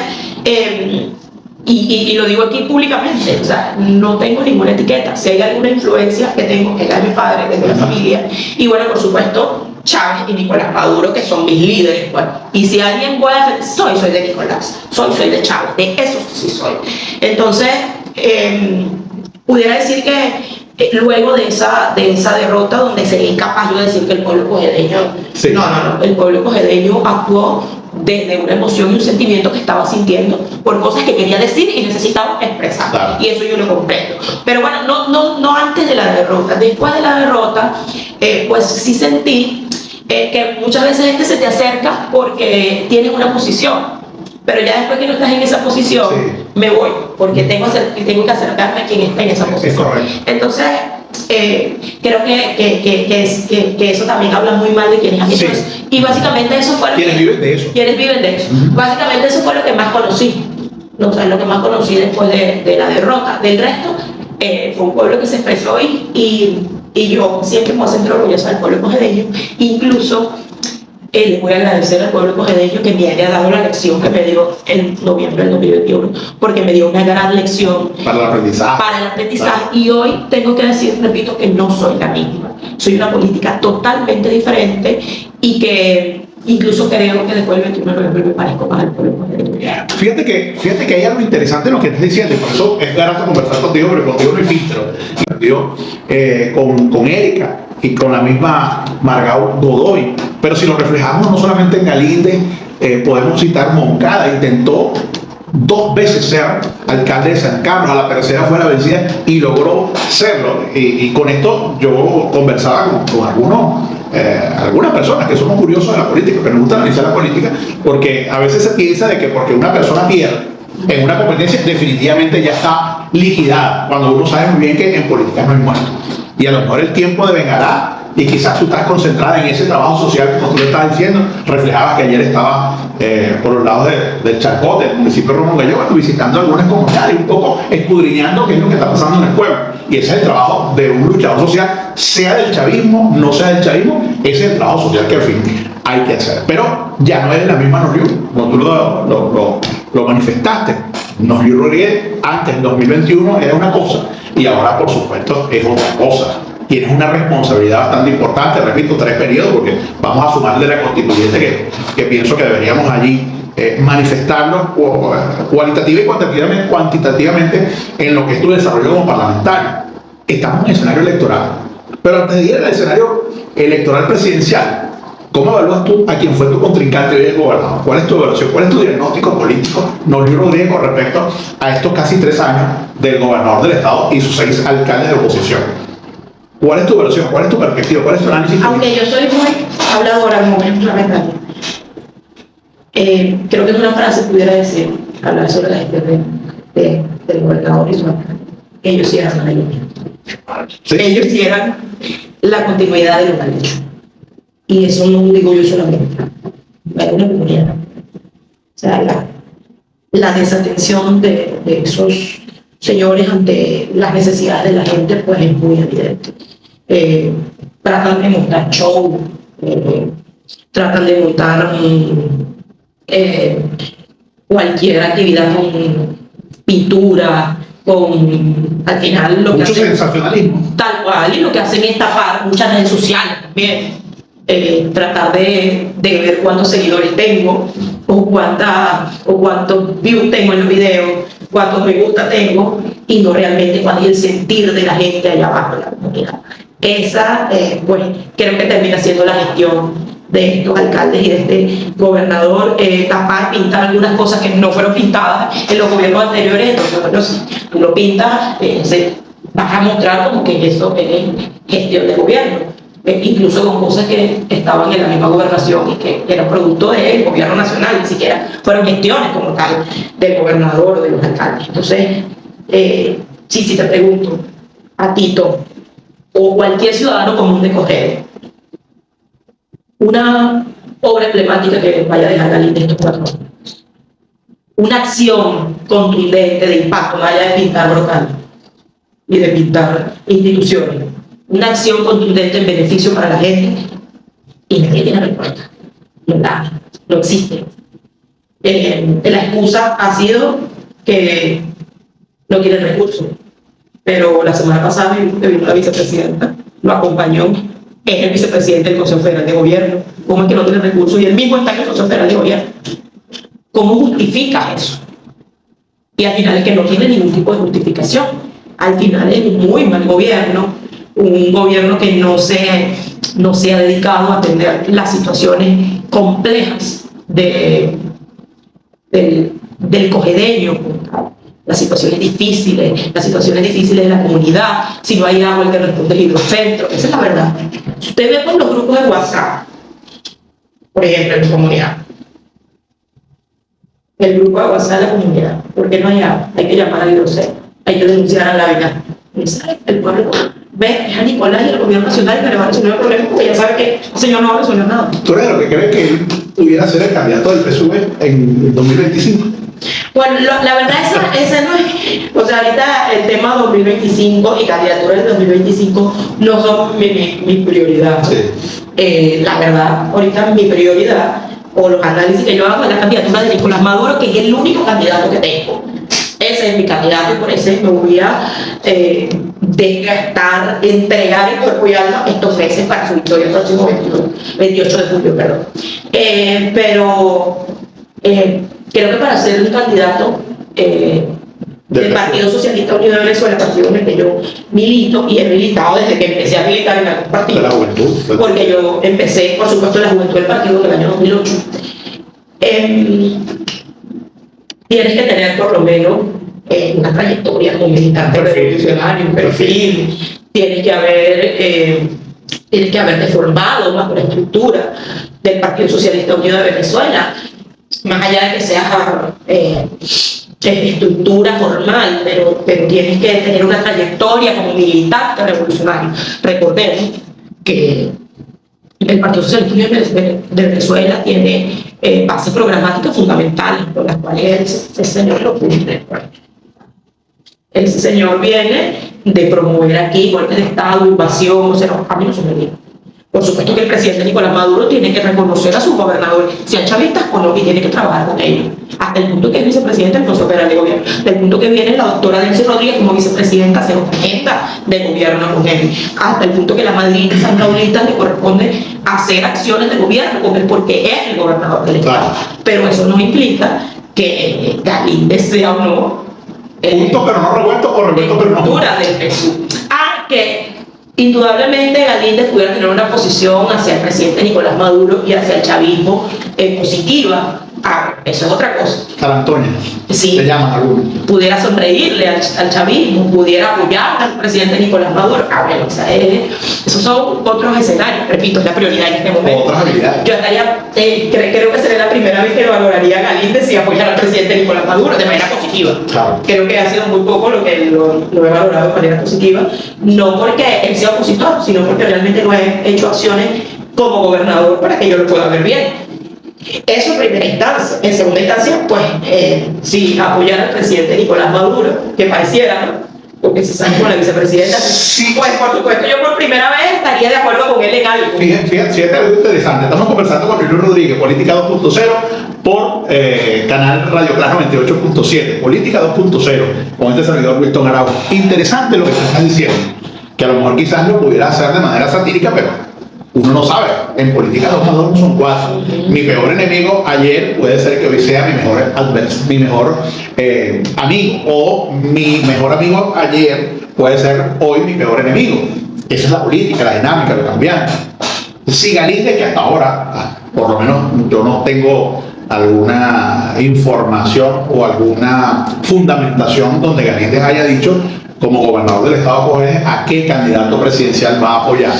y lo digo aquí públicamente, o sea, no tengo ninguna etiqueta. Si hay alguna influencia que tengo, es la de mi padre, de la familia, y bueno, por supuesto, Chávez y Nicolás Maduro, que son mis líderes. Bueno, y si alguien puede hacer, soy de Nicolás, soy de Chávez, de eso sí soy. Entonces, pudiera decir que luego de esa derrota, donde sería incapaz yo de decir que el pueblo cojedeño, sí, no, el pueblo cojedeño actuó desde una emoción y un sentimiento que estaba sintiendo por cosas que quería decir y necesitaba expresar, claro. Y eso yo lo comprendo. Pero bueno, no antes de la derrota. Después de la derrota, pues sí sentí que muchas veces se te acerca porque tienes una posición, pero ya después que no estás en esa posición, sí, me voy, porque tengo que acercarme a quien está en esa posición. Es correcto. Entonces, creo que eso también habla muy mal de quienes han hecho eso. Y básicamente eso fue lo ¿Quiénes viven de eso? ¿Quiénes viven de eso? Básicamente eso fue lo que más conocí. No, o sea, lo que más conocí después de la derrota. Del resto, fue un pueblo que se expresó y yo siempre me voy a sentir orgullosa del pueblo cojedeño. Incluso le voy a agradecer al pueblo cojedeño que me haya dado la lección que me dio en noviembre del 2021, porque me dio una gran lección para el aprendizaje. Claro. Y hoy tengo que decir, repito, que no soy la misma. Soy una política totalmente diferente y que incluso creo que después del 21 de noviembre me parezco más al pueblo cojedeño. Fíjate que hay algo interesante en lo que estás diciendo, y por eso es grato conversar contigo, pero contigo no hay filtro. Con Erika y con la misma Margot Godoy. Pero si lo reflejamos no solamente en Galíndez, podemos citar Moncada, intentó 2 veces ser alcalde de San Carlos, a la tercera fue la vencida y logró serlo. Y con esto yo conversaba con algunas personas que somos curiosos de la política, que nos gusta analizar la política, porque a veces se piensa de que porque una persona pierde en una competencia definitivamente ya está liquidada, cuando uno sabe muy bien que en política no hay muerto. Y a lo mejor el tiempo devengará y quizás tú estás concentrada en ese trabajo social, como tú lo estabas diciendo. Reflejabas que ayer estaba por los lados del Charcote, del municipio de Romón Gallego, visitando algunas comunidades, un poco escudriñando qué es lo que está pasando en el pueblo. Y ese es el trabajo de un luchador social, sea del chavismo, no sea del chavismo, ese es el trabajo social que al fin hay que hacer. Pero ya no eres la misma Norliu, como tú lo manifestaste. Norliu Rodríguez antes, en 2021, era una cosa y ahora, por supuesto, es otra cosa. Tienes una responsabilidad bastante importante, repito, 3 periodos, porque vamos a sumarle la constituyente que pienso que deberíamos allí manifestarlo cualitativa y cuantitativamente en lo que es tu desarrollo como parlamentario. Estamos en escenario electoral, pero antes de ir al escenario electoral presidencial, ¿cómo evalúas tú a quien fue tu contrincante hoy el gobernador? ¿Cuál es tu evaluación? ¿Cuál es tu diagnóstico político, Norliu Rodríguez, con respecto a estos casi 3 años del gobernador del estado y sus 6 alcaldes de oposición? ¿Cuál es tu versión? ¿Cuál es tu perspectiva? ¿Cuál es tu análisis? Aunque yo soy muy habladora, como es fundamental, creo que es una frase, pudiera decir, hablar sobre la gestión del gobernador y su alcalde. Ellos sí eran la mayoría. ¿Sí? Ellos sí eran la continuidad de lo mal hecho. Y eso no digo yo solamente. Hay una comunidad. O sea, la desatención de esos señores ante las necesidades de la gente pues es muy evidente. Tratan de montar show, tratan de montar cualquier actividad con pintura, con al final lo mucho que hacen, sensacionalismo. Tal cual, y lo que hacen es tapar muchas redes sociales también. Tratar de ver cuántos seguidores tengo o cuántos views tengo en los videos, cuántos me gusta tengo, y no realmente cuál es el sentir de la gente allá abajo en la comunidad. Esa, pues, creo que termina siendo la gestión de estos alcaldes y de este gobernador, tapar, pintar algunas cosas que no fueron pintadas en los gobiernos anteriores. Entonces, bueno, si tú lo pintas, vas a mostrar como que eso es gestión de gobierno. Incluso con cosas que estaban en la misma gobernación y que eran producto del gobierno nacional, ni siquiera fueron gestiones como tal del gobernador o de los alcaldes. Entonces, si te pregunto a Tito o cualquier ciudadano común de Cogede, una obra emblemática que vaya a dejar Galindo estos 4 años, una acción contundente de impacto, más allá de pintar brocal y de pintar instituciones, una acción contundente en beneficio para la gente, y nadie tiene respuesta. No existe. La excusa ha sido que no tiene recursos, pero la semana pasada vino la vicepresidenta, lo acompañó, es el vicepresidente del Consejo Federal de Gobierno. ¿Cómo es que no tiene recursos? Y él mismo está en el Consejo Federal de Gobierno. ¿Cómo justifica eso? Y al final es que no tiene ningún tipo de justificación. Al final es un muy mal gobierno, un gobierno que no se ha dedicado a atender las situaciones complejas del cogedeño, las situaciones difíciles de la comunidad. Si no hay agua, el que responde el hidrocentro. Esa es la verdad. Si usted ve por los grupos de WhatsApp, por ejemplo, en mi comunidad, el grupo de WhatsApp de la comunidad, ¿por qué no hay agua? Hay que llamar al hidrocentro, hay que denunciar a la vega. El pueblo ve a Nicolás y al gobierno nacional que le va a resolver el problema, porque ya sabe que el señor no va a resolver nada. ¿Tú eres de lo que crees que él pudiera ser el candidato del PSUV en 2025? Bueno, la verdad esa no es, o sea, ahorita el tema 2025 y candidaturas del 2025 no son mi prioridad. Sí. La verdad, ahorita mi prioridad, o los análisis que yo hago, es la candidatura de Nicolás Maduro, que es el único candidato que tengo. Ese es mi candidato y por eso me voy a desgastar, entregar el cuerpo y alma estos meses para su victoria el próximo 28 de julio, perdón. Pero creo que para ser un candidato del Partido Socialista Unido de Venezuela, partido en el que yo milito y he militado desde que empecé a militar en algún partido, de la juventud, porque yo empecé, por supuesto, en la juventud del partido en el año 2008. Tienes que tener por lo menos una trayectoria como militante revolucionario, un perfil, tienes que haberte formado bajo la estructura del Partido Socialista Unido de Venezuela, más allá de que seas estructura formal, pero tienes que tener una trayectoria como militante revolucionario. Recordemos que el Partido Socialista Unido de Venezuela tiene bases programáticas fundamentales, por las cuales ese señor lo cumple. Ese señor viene de promover aquí golpes de Estado, invasión, o sea, a mí no se me diga. Por supuesto que el presidente Nicolás Maduro tiene que reconocer a sus gobernadores, sean chavistas o no, y tiene que trabajar con ellos. Hasta el punto que es vicepresidente del Consejo Federal de Gobierno. Hasta el punto que viene la doctora Delcy Rodríguez como vicepresidenta a hacer una agenda de gobierno con él. Hasta el punto que la madrina San Paulita le corresponde hacer acciones de gobierno con él porque es el gobernador del Estado. Pero eso no implica que Galíndez sea o no juntos pero no revueltos o revueltos pero no del PSUV. Que indudablemente Galíndez pudiera tener una posición hacia el presidente Nicolás Maduro y hacia el chavismo positiva, Eso es otra cosa. Sara Antonia. Sí. Le llaman algunos. Pudiera sonreírle al chavismo, pudiera apoyar al presidente Nicolás Maduro. Bueno, esos son otros escenarios, repito, es la prioridad en este momento. Otras habilidades. Yo estaría, creo que sería la primera vez que lo valoraría Galíndez si apoyara al presidente Nicolás Maduro de manera positiva. Claro. Creo que ha sido muy poco lo que lo he valorado de manera positiva, no porque él sea opositor, sino porque realmente no he hecho acciones como gobernador para que yo lo pueda ver bien. Eso en primera instancia. En segunda instancia, pues, sí, apoyar al presidente Nicolás Maduro, que pareciera, ¿no? Porque se sale con la vicepresidenta. Sí. Pues, por supuesto, yo por primera vez estaría de acuerdo con él en algo. Fíjate algo interesante. Estamos conversando con Luis Rodríguez, Política 2.0, por canal Radio Claro 98.7, Política 2.0, con este servidor Wilton Araujo. Interesante lo que te estás diciendo, que a lo mejor quizás lo pudiera hacer de manera satírica, pero uno no sabe. En política 2 más 2 no son 4. Mi peor enemigo ayer puede ser que hoy sea mi mejor adverso, mi mejor amigo, o mi mejor amigo ayer puede ser hoy mi peor enemigo. Esa es la política, la dinámica, lo cambiante. Si Galíndez, que hasta ahora, por lo menos yo no tengo alguna información o alguna fundamentación donde Galíndez haya dicho como gobernador del estado Cojedes a qué candidato presidencial va a apoyar.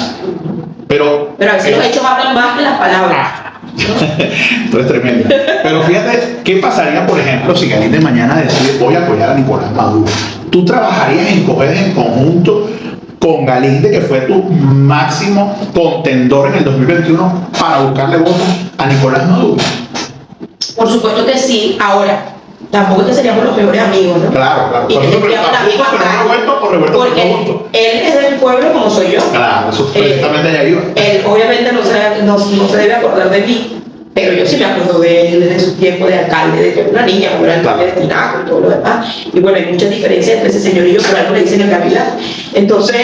Pero a veces los hechos hablan más que las palabras. Tú eres tremenda. Pero fíjate, ¿qué pasaría, por ejemplo, si Galíndez mañana decide voy a apoyar a Nicolás Maduro? ¿Tú trabajarías en Cojedes en conjunto con Galíndez, que fue tu máximo contendor en el 2021, para buscarle votos a Nicolás Maduro? Por supuesto que sí. Ahora, tampoco es que seríamos los mejores amigos, ¿no? Claro, claro. Y porque él es del pueblo como soy yo. Claro, eso precisamente allá iba. Él obviamente no se debe acordar de mí, pero yo sí me acuerdo de él desde su tiempo de alcalde, de que era una niña, como era alcalde de Tinaco y todo lo demás. Y bueno, hay muchas diferencias entre ese señor y yo, por algo le dicen el Gavilán. Entonces,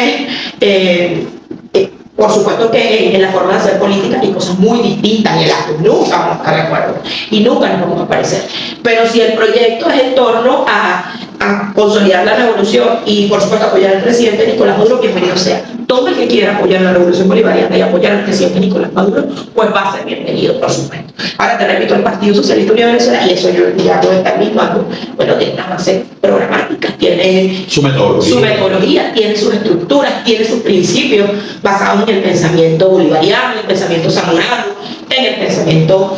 por supuesto que en la forma de hacer política hay cosas muy distintas y en las que nunca vamos a estar de acuerdo y nunca nos vamos a parecer. Pero si el proyecto es en torno a consolidar la revolución y por supuesto apoyar al presidente Nicolás Maduro, bienvenido sea. Todo el que quiera apoyar la revolución bolivariana y apoyar al presidente Nicolás Maduro, pues va a ser bienvenido, por supuesto. Ahora te repito, el Partido Socialista Unido de Venezuela, y eso yo ya lo está mismo, bueno, tiene unas bases programáticas, tiene su metodología, tiene sus estructuras, tiene sus principios basados en el pensamiento bolivariano, en el pensamiento zamorano, en el pensamiento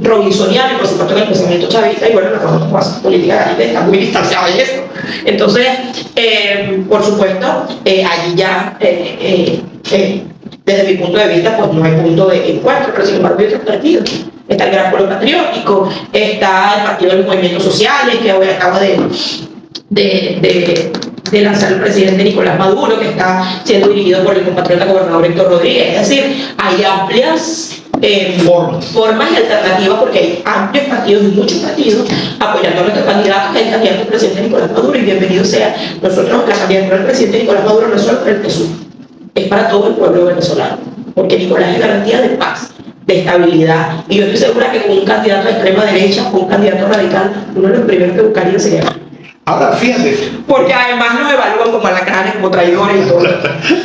robinsoniano y por supuesto en el pensamiento chavista, y bueno, la forma política está muy distanciada de eso. Entonces, por supuesto, allí ya, desde mi punto de vista, pues no hay punto de encuentro, pero sin embargo hay otros partidos. Está el Gran Pueblo Patriótico, está el Partido de los Movimientos Sociales, que hoy acaba de lanzar el presidente Nicolás Maduro, que está siendo dirigido por el compatriota gobernador Héctor Rodríguez. Es decir, hay amplias formas y alternativas, porque hay amplios partidos y muchos partidos apoyando a nuestro candidato, que es el candidato del presidente Nicolás Maduro, y bienvenido sea. Nosotros, la candidatura del presidente Nicolás Maduro no es solo para el PSUV, es para todo el pueblo venezolano, porque Nicolás es garantía de paz, de estabilidad, y yo estoy segura que con un candidato de extrema derecha o un candidato radical, uno de los primeros que buscaría sería. Ahora, fíjate. Porque además nos evalúan como alacranes, como traidores y todo.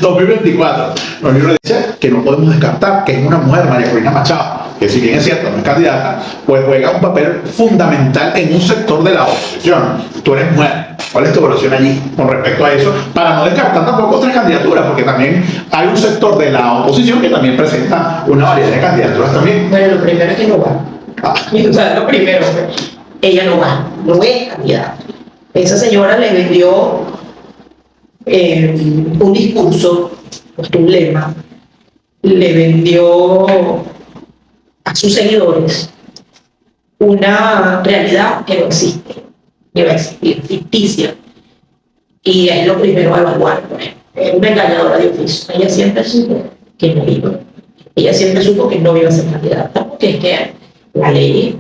2024. Nos dice que no podemos descartar que es una mujer, María Corina Machado, que si bien es cierto, no es candidata, pues juega un papel fundamental en un sector de la oposición. Tú eres mujer. ¿Cuál es tu evaluación allí con respecto a eso? Para no descartar tampoco otras candidaturas, porque también hay un sector de la oposición que también presenta una variedad de candidaturas también. Bueno, lo primero es que no va. O sea, lo primero, ella no va, no es candidata. Esa señora le vendió un discurso, un lema, le vendió a sus seguidores una realidad que no existe, que va a existir, ficticia, y es lo primero a evaluar. Es una engañadora de oficio. Ella siempre supo que no iba, ella siempre supo que no iba a ser candidata, porque es que la ley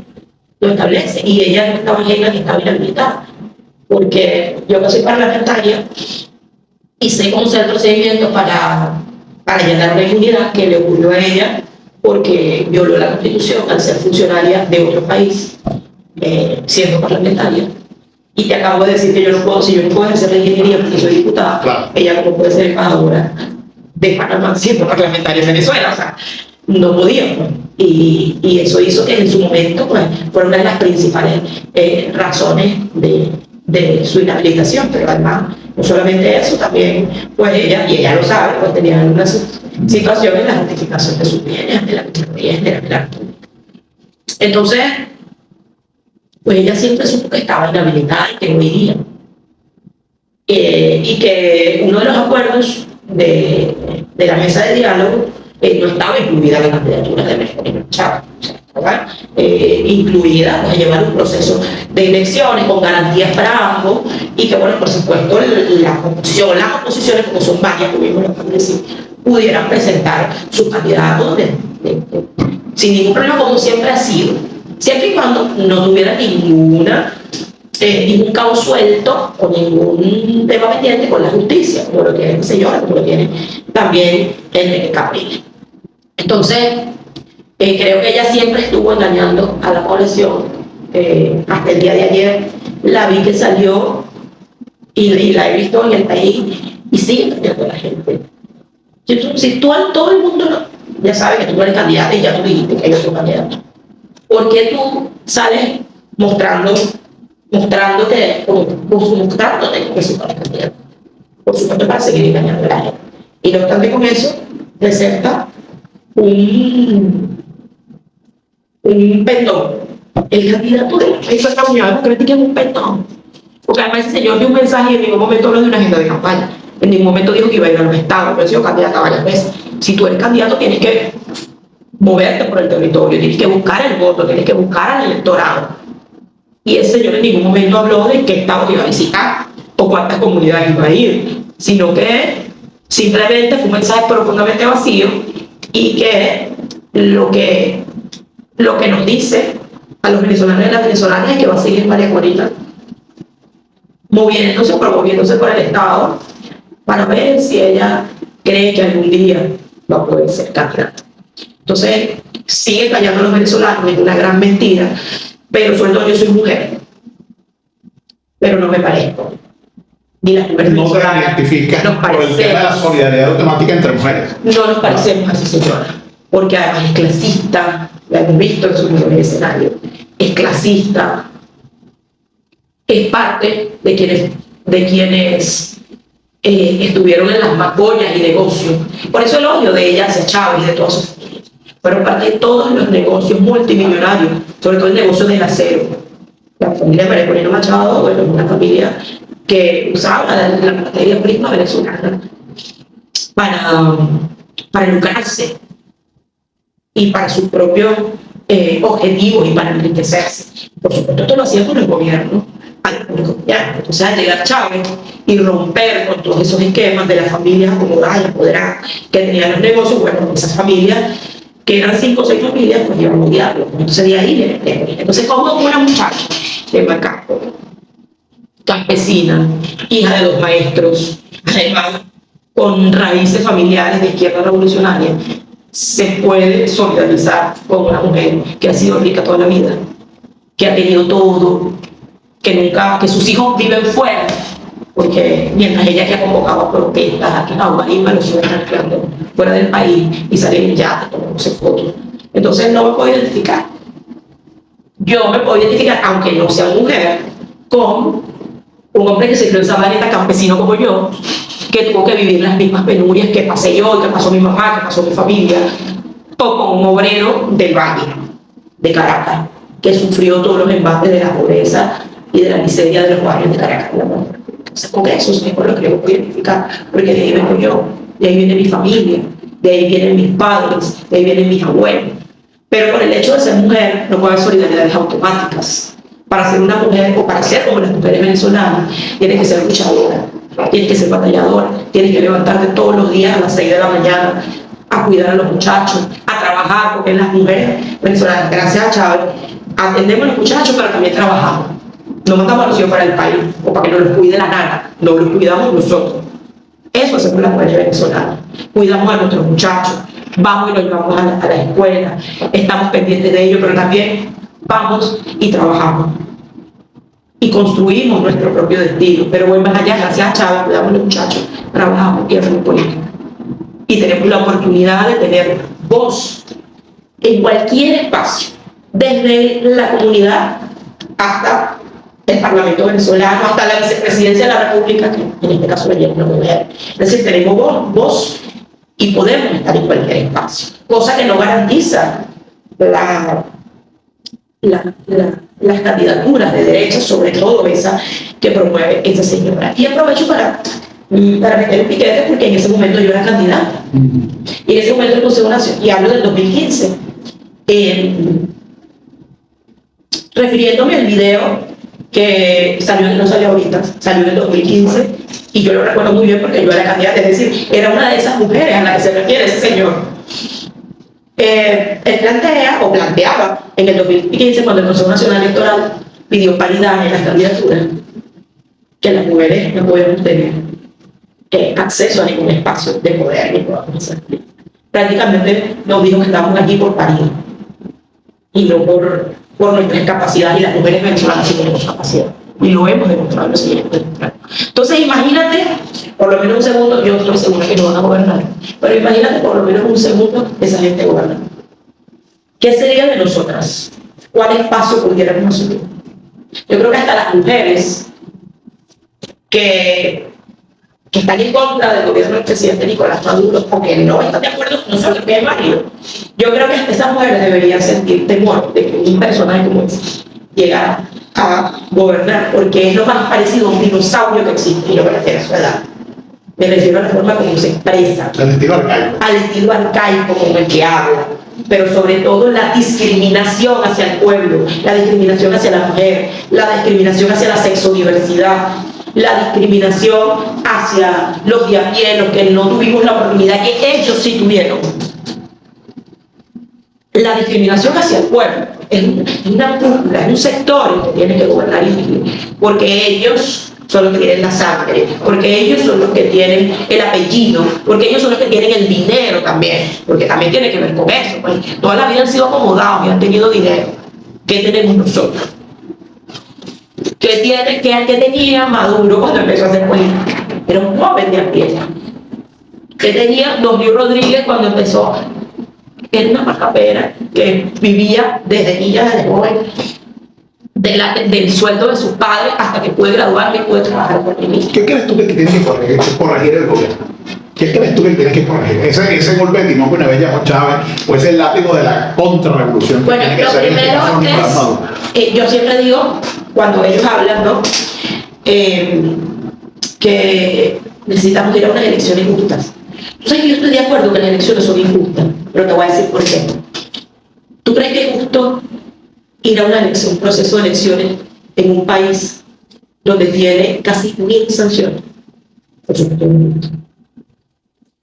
lo establece y ella no estaba ajena ni estaba inhabilitada. Porque yo que soy parlamentaria hice un centro de procedimiento para llenar una inmunidad que le ocurrió a ella porque violó la Constitución al ser funcionaria de otro país, siendo parlamentaria. Y te acabo de decir que yo no puedo, si yo no puedo ejercer la ingeniería porque soy diputada, claro. Ella no puede ser embajadora de Panamá siendo parlamentaria en Venezuela. O sea, no podía, pues. Y eso hizo que en su momento pues, fuera una de las principales razones de su inhabilitación, pero además no solamente eso, también pues ella, y ella lo sabe, pues tenía algunas situaciones en la justificación de sus bienes, de la Pública. Entonces, pues ella siempre supo que estaba inhabilitada y que no iría. Y que uno de los acuerdos de la mesa de diálogo no estaba incluida la candidatura de Mercedes Chávez, incluida a llevar un proceso de elecciones con garantías para ambos y que, bueno, por supuesto, las oposiciones, como son varias, como mismo lo pueden decir, pudieran presentar sus candidatos sin ningún problema, como siempre ha sido, siempre y cuando no tuviera ningún cabo suelto o ningún tema pendiente con la justicia, como lo tiene el señor, como lo tiene también el Capriles. Entonces, creo que ella siempre estuvo engañando a la población. Hasta el día de ayer la vi que salió y la he visto en el país y sigue engañando a la gente. Si todo el mundo ya sabe que tú no eres candidata y ya tú dijiste que hay otro candidato, ¿por qué tú sales mostrándote como que soy candidato? Por supuesto, para seguir engañando a la gente. Y no obstante con eso, reserva un pendón. El candidato hizo esta unión, creo que es un pendón. Porque además ese señor dio un mensaje y en ningún momento habló de una agenda de campaña. En ningún momento dijo que iba a ir a los estados. Yo he sido candidata varias veces. Si tú eres candidato, tienes que moverte por el territorio, tienes que buscar el voto, tienes que buscar al electorado. Y ese señor en ningún momento habló de qué estado iba a visitar o cuántas comunidades iba a ir, sino que simplemente fue un mensaje profundamente vacío y que lo que nos dice a los venezolanos y a las venezolanas es que va a seguir María Corina promoviéndose por el Estado para ver si ella cree que algún día va a poder ser candidata. Entonces, sigue engañando a los venezolanos, es una gran mentira, pero sobre todo yo soy mujer, pero no me parezco. Ni las mujeres no se identifican por el tema de la solidaridad automática entre mujeres. No nos parecemos así, señora, porque además es clasista, la hemos visto en sus mejores escenarios, es clasista, es parte de quienes estuvieron en las macollas y negocios. Por eso el odio de ella hacia Chávez y de toda su familia. Fueron parte de todos los negocios multimillonarios, sobre todo el negocio del acero. La familia de María Corina Machado, bueno, es una familia que usaba la materia prima venezolana para lucrarse y para sus propios objetivos y para enriquecerse. Por supuesto, esto lo hacía con el gobierno. Entonces, al llegar Chávez y romper con todos esos esquemas de las familias acomodadas y apoderadas que tenían los negocios, bueno, esas familias, que eran 5 o 6 familias, pues iban a odiarlo. Entonces, de ahí viene. Entonces, como una muchacha de Macao, campesina, hija de 2 maestros, además con raíces familiares de izquierda revolucionaria, se puede solidarizar con una mujer que ha sido rica toda la vida, que ha tenido todo, que sus hijos viven fuera, porque mientras ella que ha convocado a protestas, aquí en Aguarima los iban recreando fuera del país y salen en yate, tomándose fotos. Entonces no me puedo identificar. Yo me puedo identificar, aunque no sea mujer, con un hombre que se crió en Sabaneta, campesino como yo, que tuvo que vivir las mismas penurias que pasé yo, que pasó mi mamá, que pasó mi familia, o con un obrero del Valle, de Caracas, que sufrió todos los embates de la pobreza y de la miseria de los barrios de Caracas. Entonces, con eso es con lo que yo puedo identificar, porque de ahí vengo yo, de ahí viene mi familia, de ahí vienen mis padres, de ahí vienen mis abuelos. Pero por el hecho de ser mujer, no puede haber solidaridades automáticas. Para ser una mujer, o para ser como las mujeres venezolanas, tienes que ser luchadora, tienes que ser batalladora, tienes que levantarte todos los días a las 6 de la mañana a cuidar a los muchachos, a trabajar, porque las mujeres venezolanas, gracias a Chávez, atendemos a los muchachos, pero también trabajamos. No mandamos a los hijos para el país o para que nos los cuide la nana, no los cuidamos nosotros. Eso hacemos las mujeres venezolanas. Cuidamos a nuestros muchachos, vamos y los llevamos a la escuela, estamos pendientes de ellos, pero también vamos y trabajamos y construimos nuestro propio destino. Pero voy más allá, gracias a Chávez, cuidamos a los muchachos, trabajamos y hacemos política. Y tenemos la oportunidad de tener voz en cualquier espacio, desde la comunidad hasta el Parlamento venezolano, hasta la vicepresidencia de la República, que en este caso es una mujer. Es decir, tenemos voz y podemos estar en cualquier espacio, cosa que no garantiza las candidaturas de derecha, sobre todo esa que promueve esta señora. Y aprovecho para meter un piquete, porque en ese momento yo era candidata. Y en ese momento el Consejo Nacional, y hablo del 2015, refiriéndome al video que no salió ahorita, salió en el 2015, y yo lo recuerdo muy bien porque yo era candidata, es decir, era una de esas mujeres a la que se refiere ese señor. Él planteaba en el 2015, cuando el Consejo Nacional Electoral pidió paridad en las candidaturas, que las mujeres no podíamos tener acceso a ningún espacio de poder ni podamos hacer. Prácticamente nos dijo que estábamos aquí por paridad y no por nuestras capacidades, y las mujeres venezolanas sí tenemos capacidad y lo hemos demostrado, lo seguimos demostrando. Entonces imagínate, por lo menos un segundo, yo estoy segura que no van a gobernar, pero imagínate por lo menos un segundo esa gente gobernando. ¿Qué sería de nosotras? ¿Cuál espacio pudiéramos asumir? Yo creo que hasta las mujeres que están en contra del gobierno del presidente Nicolás Maduro, o que no están de acuerdo con nosotros, que es válido, yo creo que esas mujeres deberían sentir temor de que un personaje como ese llegara a gobernar, porque es lo más parecido a un dinosaurio que existe, y no me refiero a su edad, me refiero a la forma como se expresa, al estilo arcaico con el que habla, pero sobre todo la discriminación hacia el pueblo, la discriminación hacia la mujer, la discriminación hacia la sexodiversidad, la discriminación hacia los de a pie, los que no tuvimos la oportunidad que ellos sí tuvieron. La discriminación hacia el pueblo es una cúpula, es un sector que tiene que gobernar, porque ellos son los que tienen la sangre, porque ellos son los que tienen el apellido, porque ellos son los que tienen el dinero también, porque también tiene que ver con eso. Pues, toda la vida han sido acomodados y han tenido dinero. ¿Qué tenemos nosotros? ¿Qué tenía Maduro cuando empezó a hacer política? Era un joven de a pie. ¿Qué tenía Don Luis Rodríguez cuando empezó? Era una macapera que vivía desde niña, desde joven, del sueldo de sus padres hasta que pude graduarme y pude trabajar por mí mismo. ¿Qué crees tú que tienes que corregir el gobierno? ¿Qué crees tú que tienes que corregir? Ese golpe de timón que una vez llamó Chávez, o ese látigo de la contrarrevolución. Bueno, lo primero es, yo siempre digo, cuando ellos hablan, ¿no? Que necesitamos ir a unas elecciones justas. Tú sabes que yo estoy de acuerdo que las elecciones son injustas, pero te voy a decir por qué. ¿Tú crees que es justo ir a una elección, un proceso de elecciones en un país donde tiene casi 1000 sanciones? Por supuesto, no.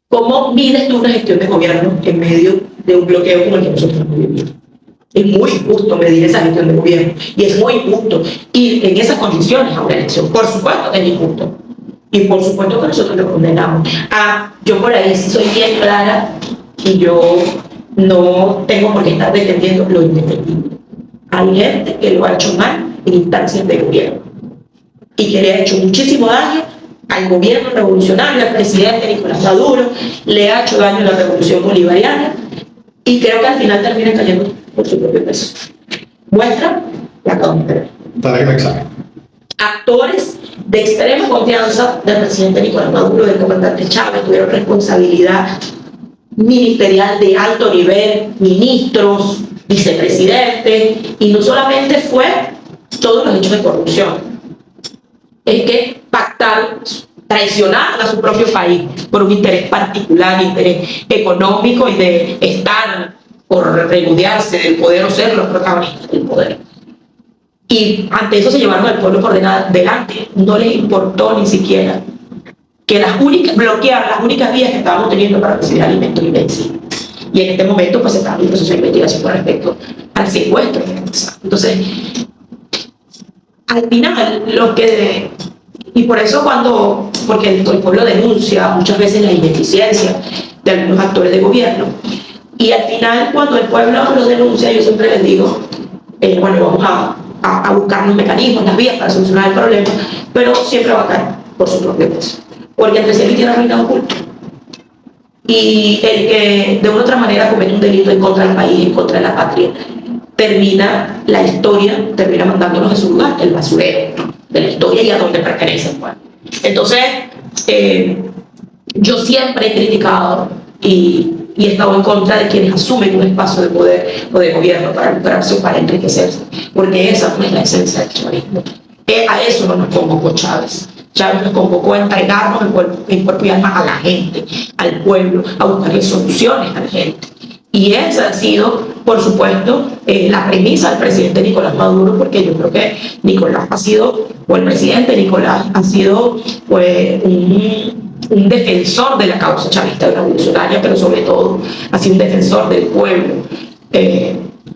¿Cómo mides tú una gestión de gobierno en medio de un bloqueo como el que nosotros estamos viviendo? Es muy injusto medir esa gestión de gobierno, y es muy injusto ir en esas condiciones a una elección. Por supuesto que es injusto, y por supuesto que nosotros lo condenamos. Yo por ahí sí soy bien clara, y yo no tengo por qué estar defendiendo lo indefendible. Hay gente que lo ha hecho mal en instancias de gobierno, y que le ha hecho muchísimo daño al gobierno revolucionario, al presidente Nicolás Maduro, le ha hecho daño a la revolución bolivariana, y creo que al final termina cayendo por su propio peso. Muestra la causa. Actores de extrema confianza del presidente Nicolás Maduro, del comandante Chávez, tuvieron responsabilidad ministerial de alto nivel, ministros, vicepresidentes, y no solamente fue todos los hechos de corrupción, es que pactaron, traicionaron a su propio país por un interés particular, interés económico y de estar por repudiarse del poder o ser los protagonistas del poder. Y ante eso se llevaron al pueblo por delante. No les importó ni siquiera que bloquear las únicas vías que estábamos teniendo para recibir alimentos y medicina. Y en este momento pues está en un proceso de investigación con respecto al secuestro. Entonces, al final, y por eso porque el pueblo denuncia muchas veces la ineficiencia de algunos actores de gobierno, y al final cuando el pueblo lo denuncia, yo siempre les digo, bueno, vamos a buscar los mecanismos, las vías para solucionar el problema, pero siempre va a caer por su propio peso, porque entre cielo y tierra no hay nada oculto. Y el que de una u otra manera comete un delito en contra del país, en contra de la patria, termina la historia, termina mandándonos a su lugar, el basurero de la historia y a donde pertenecen. Pues. Entonces, yo siempre he criticado y he estado en contra de quienes asumen un espacio de poder o de gobierno para lucrarse o para enriquecerse, porque esa no es la esencia del chavismo. A eso no nos convocó Chávez. Chávez nos convocó a entregarnos en cuerpo y alma a la gente, al pueblo, a buscarle soluciones a la gente. Y esa ha sido, por supuesto, la premisa del presidente Nicolás Maduro, porque yo creo que Nicolás ha sido, o el presidente Nicolás ha sido pues, un defensor de la causa chavista revolucionaria, pero sobre todo ha sido un defensor del pueblo.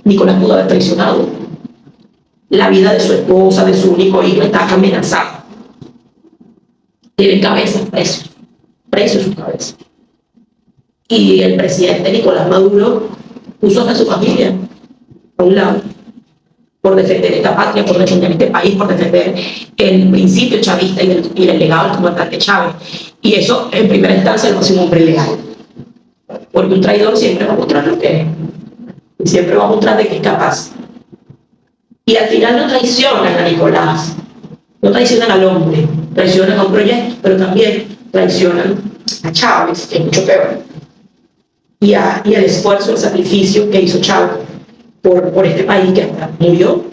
Nicolás pudo haber traicionado. La vida de su esposa, de su único hijo, está amenazada. Tienen cabeza, preso su cabeza. Y el presidente Nicolás Maduro puso a su familia a un lado por defender esta patria, por defender este país, por defender el principio chavista y el legado del comandante Chávez. Y eso, en primera instancia, lo hace un hombre leal. Porque un traidor siempre va a mostrar lo que es. Y siempre va a mostrar de qué es capaz. Y al final no traicionan a Nicolás, no traicionan al hombre, traicionan a un proyecto, pero también traicionan a Chávez, que es mucho peor, y al esfuerzo, el sacrificio que hizo Chávez por este país que hasta murió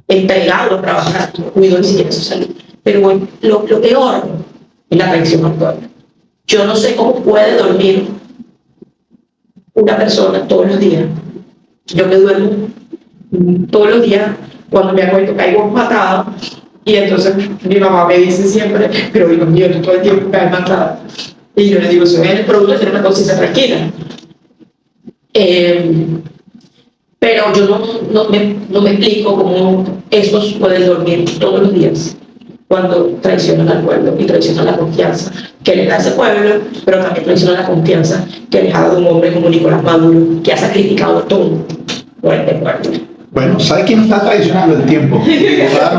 entregado a trabajar, no cuidó ni siquiera su salud. Pero bueno, lo peor es la traición al pueblo. Yo no sé cómo puede dormir una persona todos los días. Yo que duermo todos los días, cuando me acuesto caigo matada, y entonces mi mamá me dice siempre, pero Dios mío, tú todo el tiempo caes matada. Y yo le digo, soy el producto de tener una conciencia tranquila. Pero yo no me explico cómo esos pueden dormir todos los días cuando traicionan al pueblo y traicionan la confianza que les da ese pueblo, pero también traicionan la confianza que les ha dado un hombre como Nicolás Maduro, que ha sacrificado todo por este pueblo. Bueno, ¿sabe quién está traicionando el tiempo?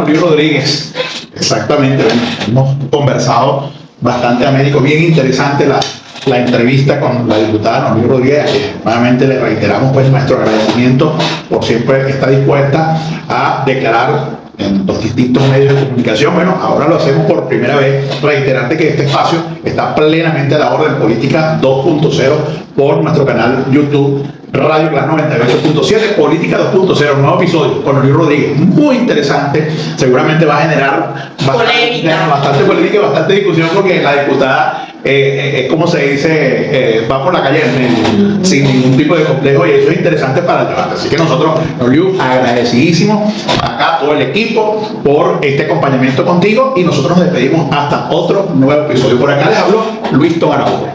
Luis Rodríguez. Exactamente. Hemos conversado bastante, Américo. Bien interesante la entrevista con la diputada Luis Rodríguez, que nuevamente le reiteramos pues nuestro agradecimiento por siempre estar dispuesta a declarar en los distintos medios de comunicación. Bueno, ahora lo hacemos por primera vez. Reiterarte que este espacio está plenamente a la orden Política 2.0 por nuestro canal YouTube Radio Class 98.7, Política 2.0, nuevo episodio con Luis Rodríguez, muy interesante, seguramente va a generar bastante polémica y bastante discusión, porque la diputada, como se dice, va por la calle del medio, sin ningún tipo de complejo, y eso es interesante para el debate. Así que nosotros, Luis, agradecidísimos acá todo el equipo por este acompañamiento contigo, y nosotros nos despedimos hasta otro nuevo episodio. Por acá les habló Luis Tom Araujo.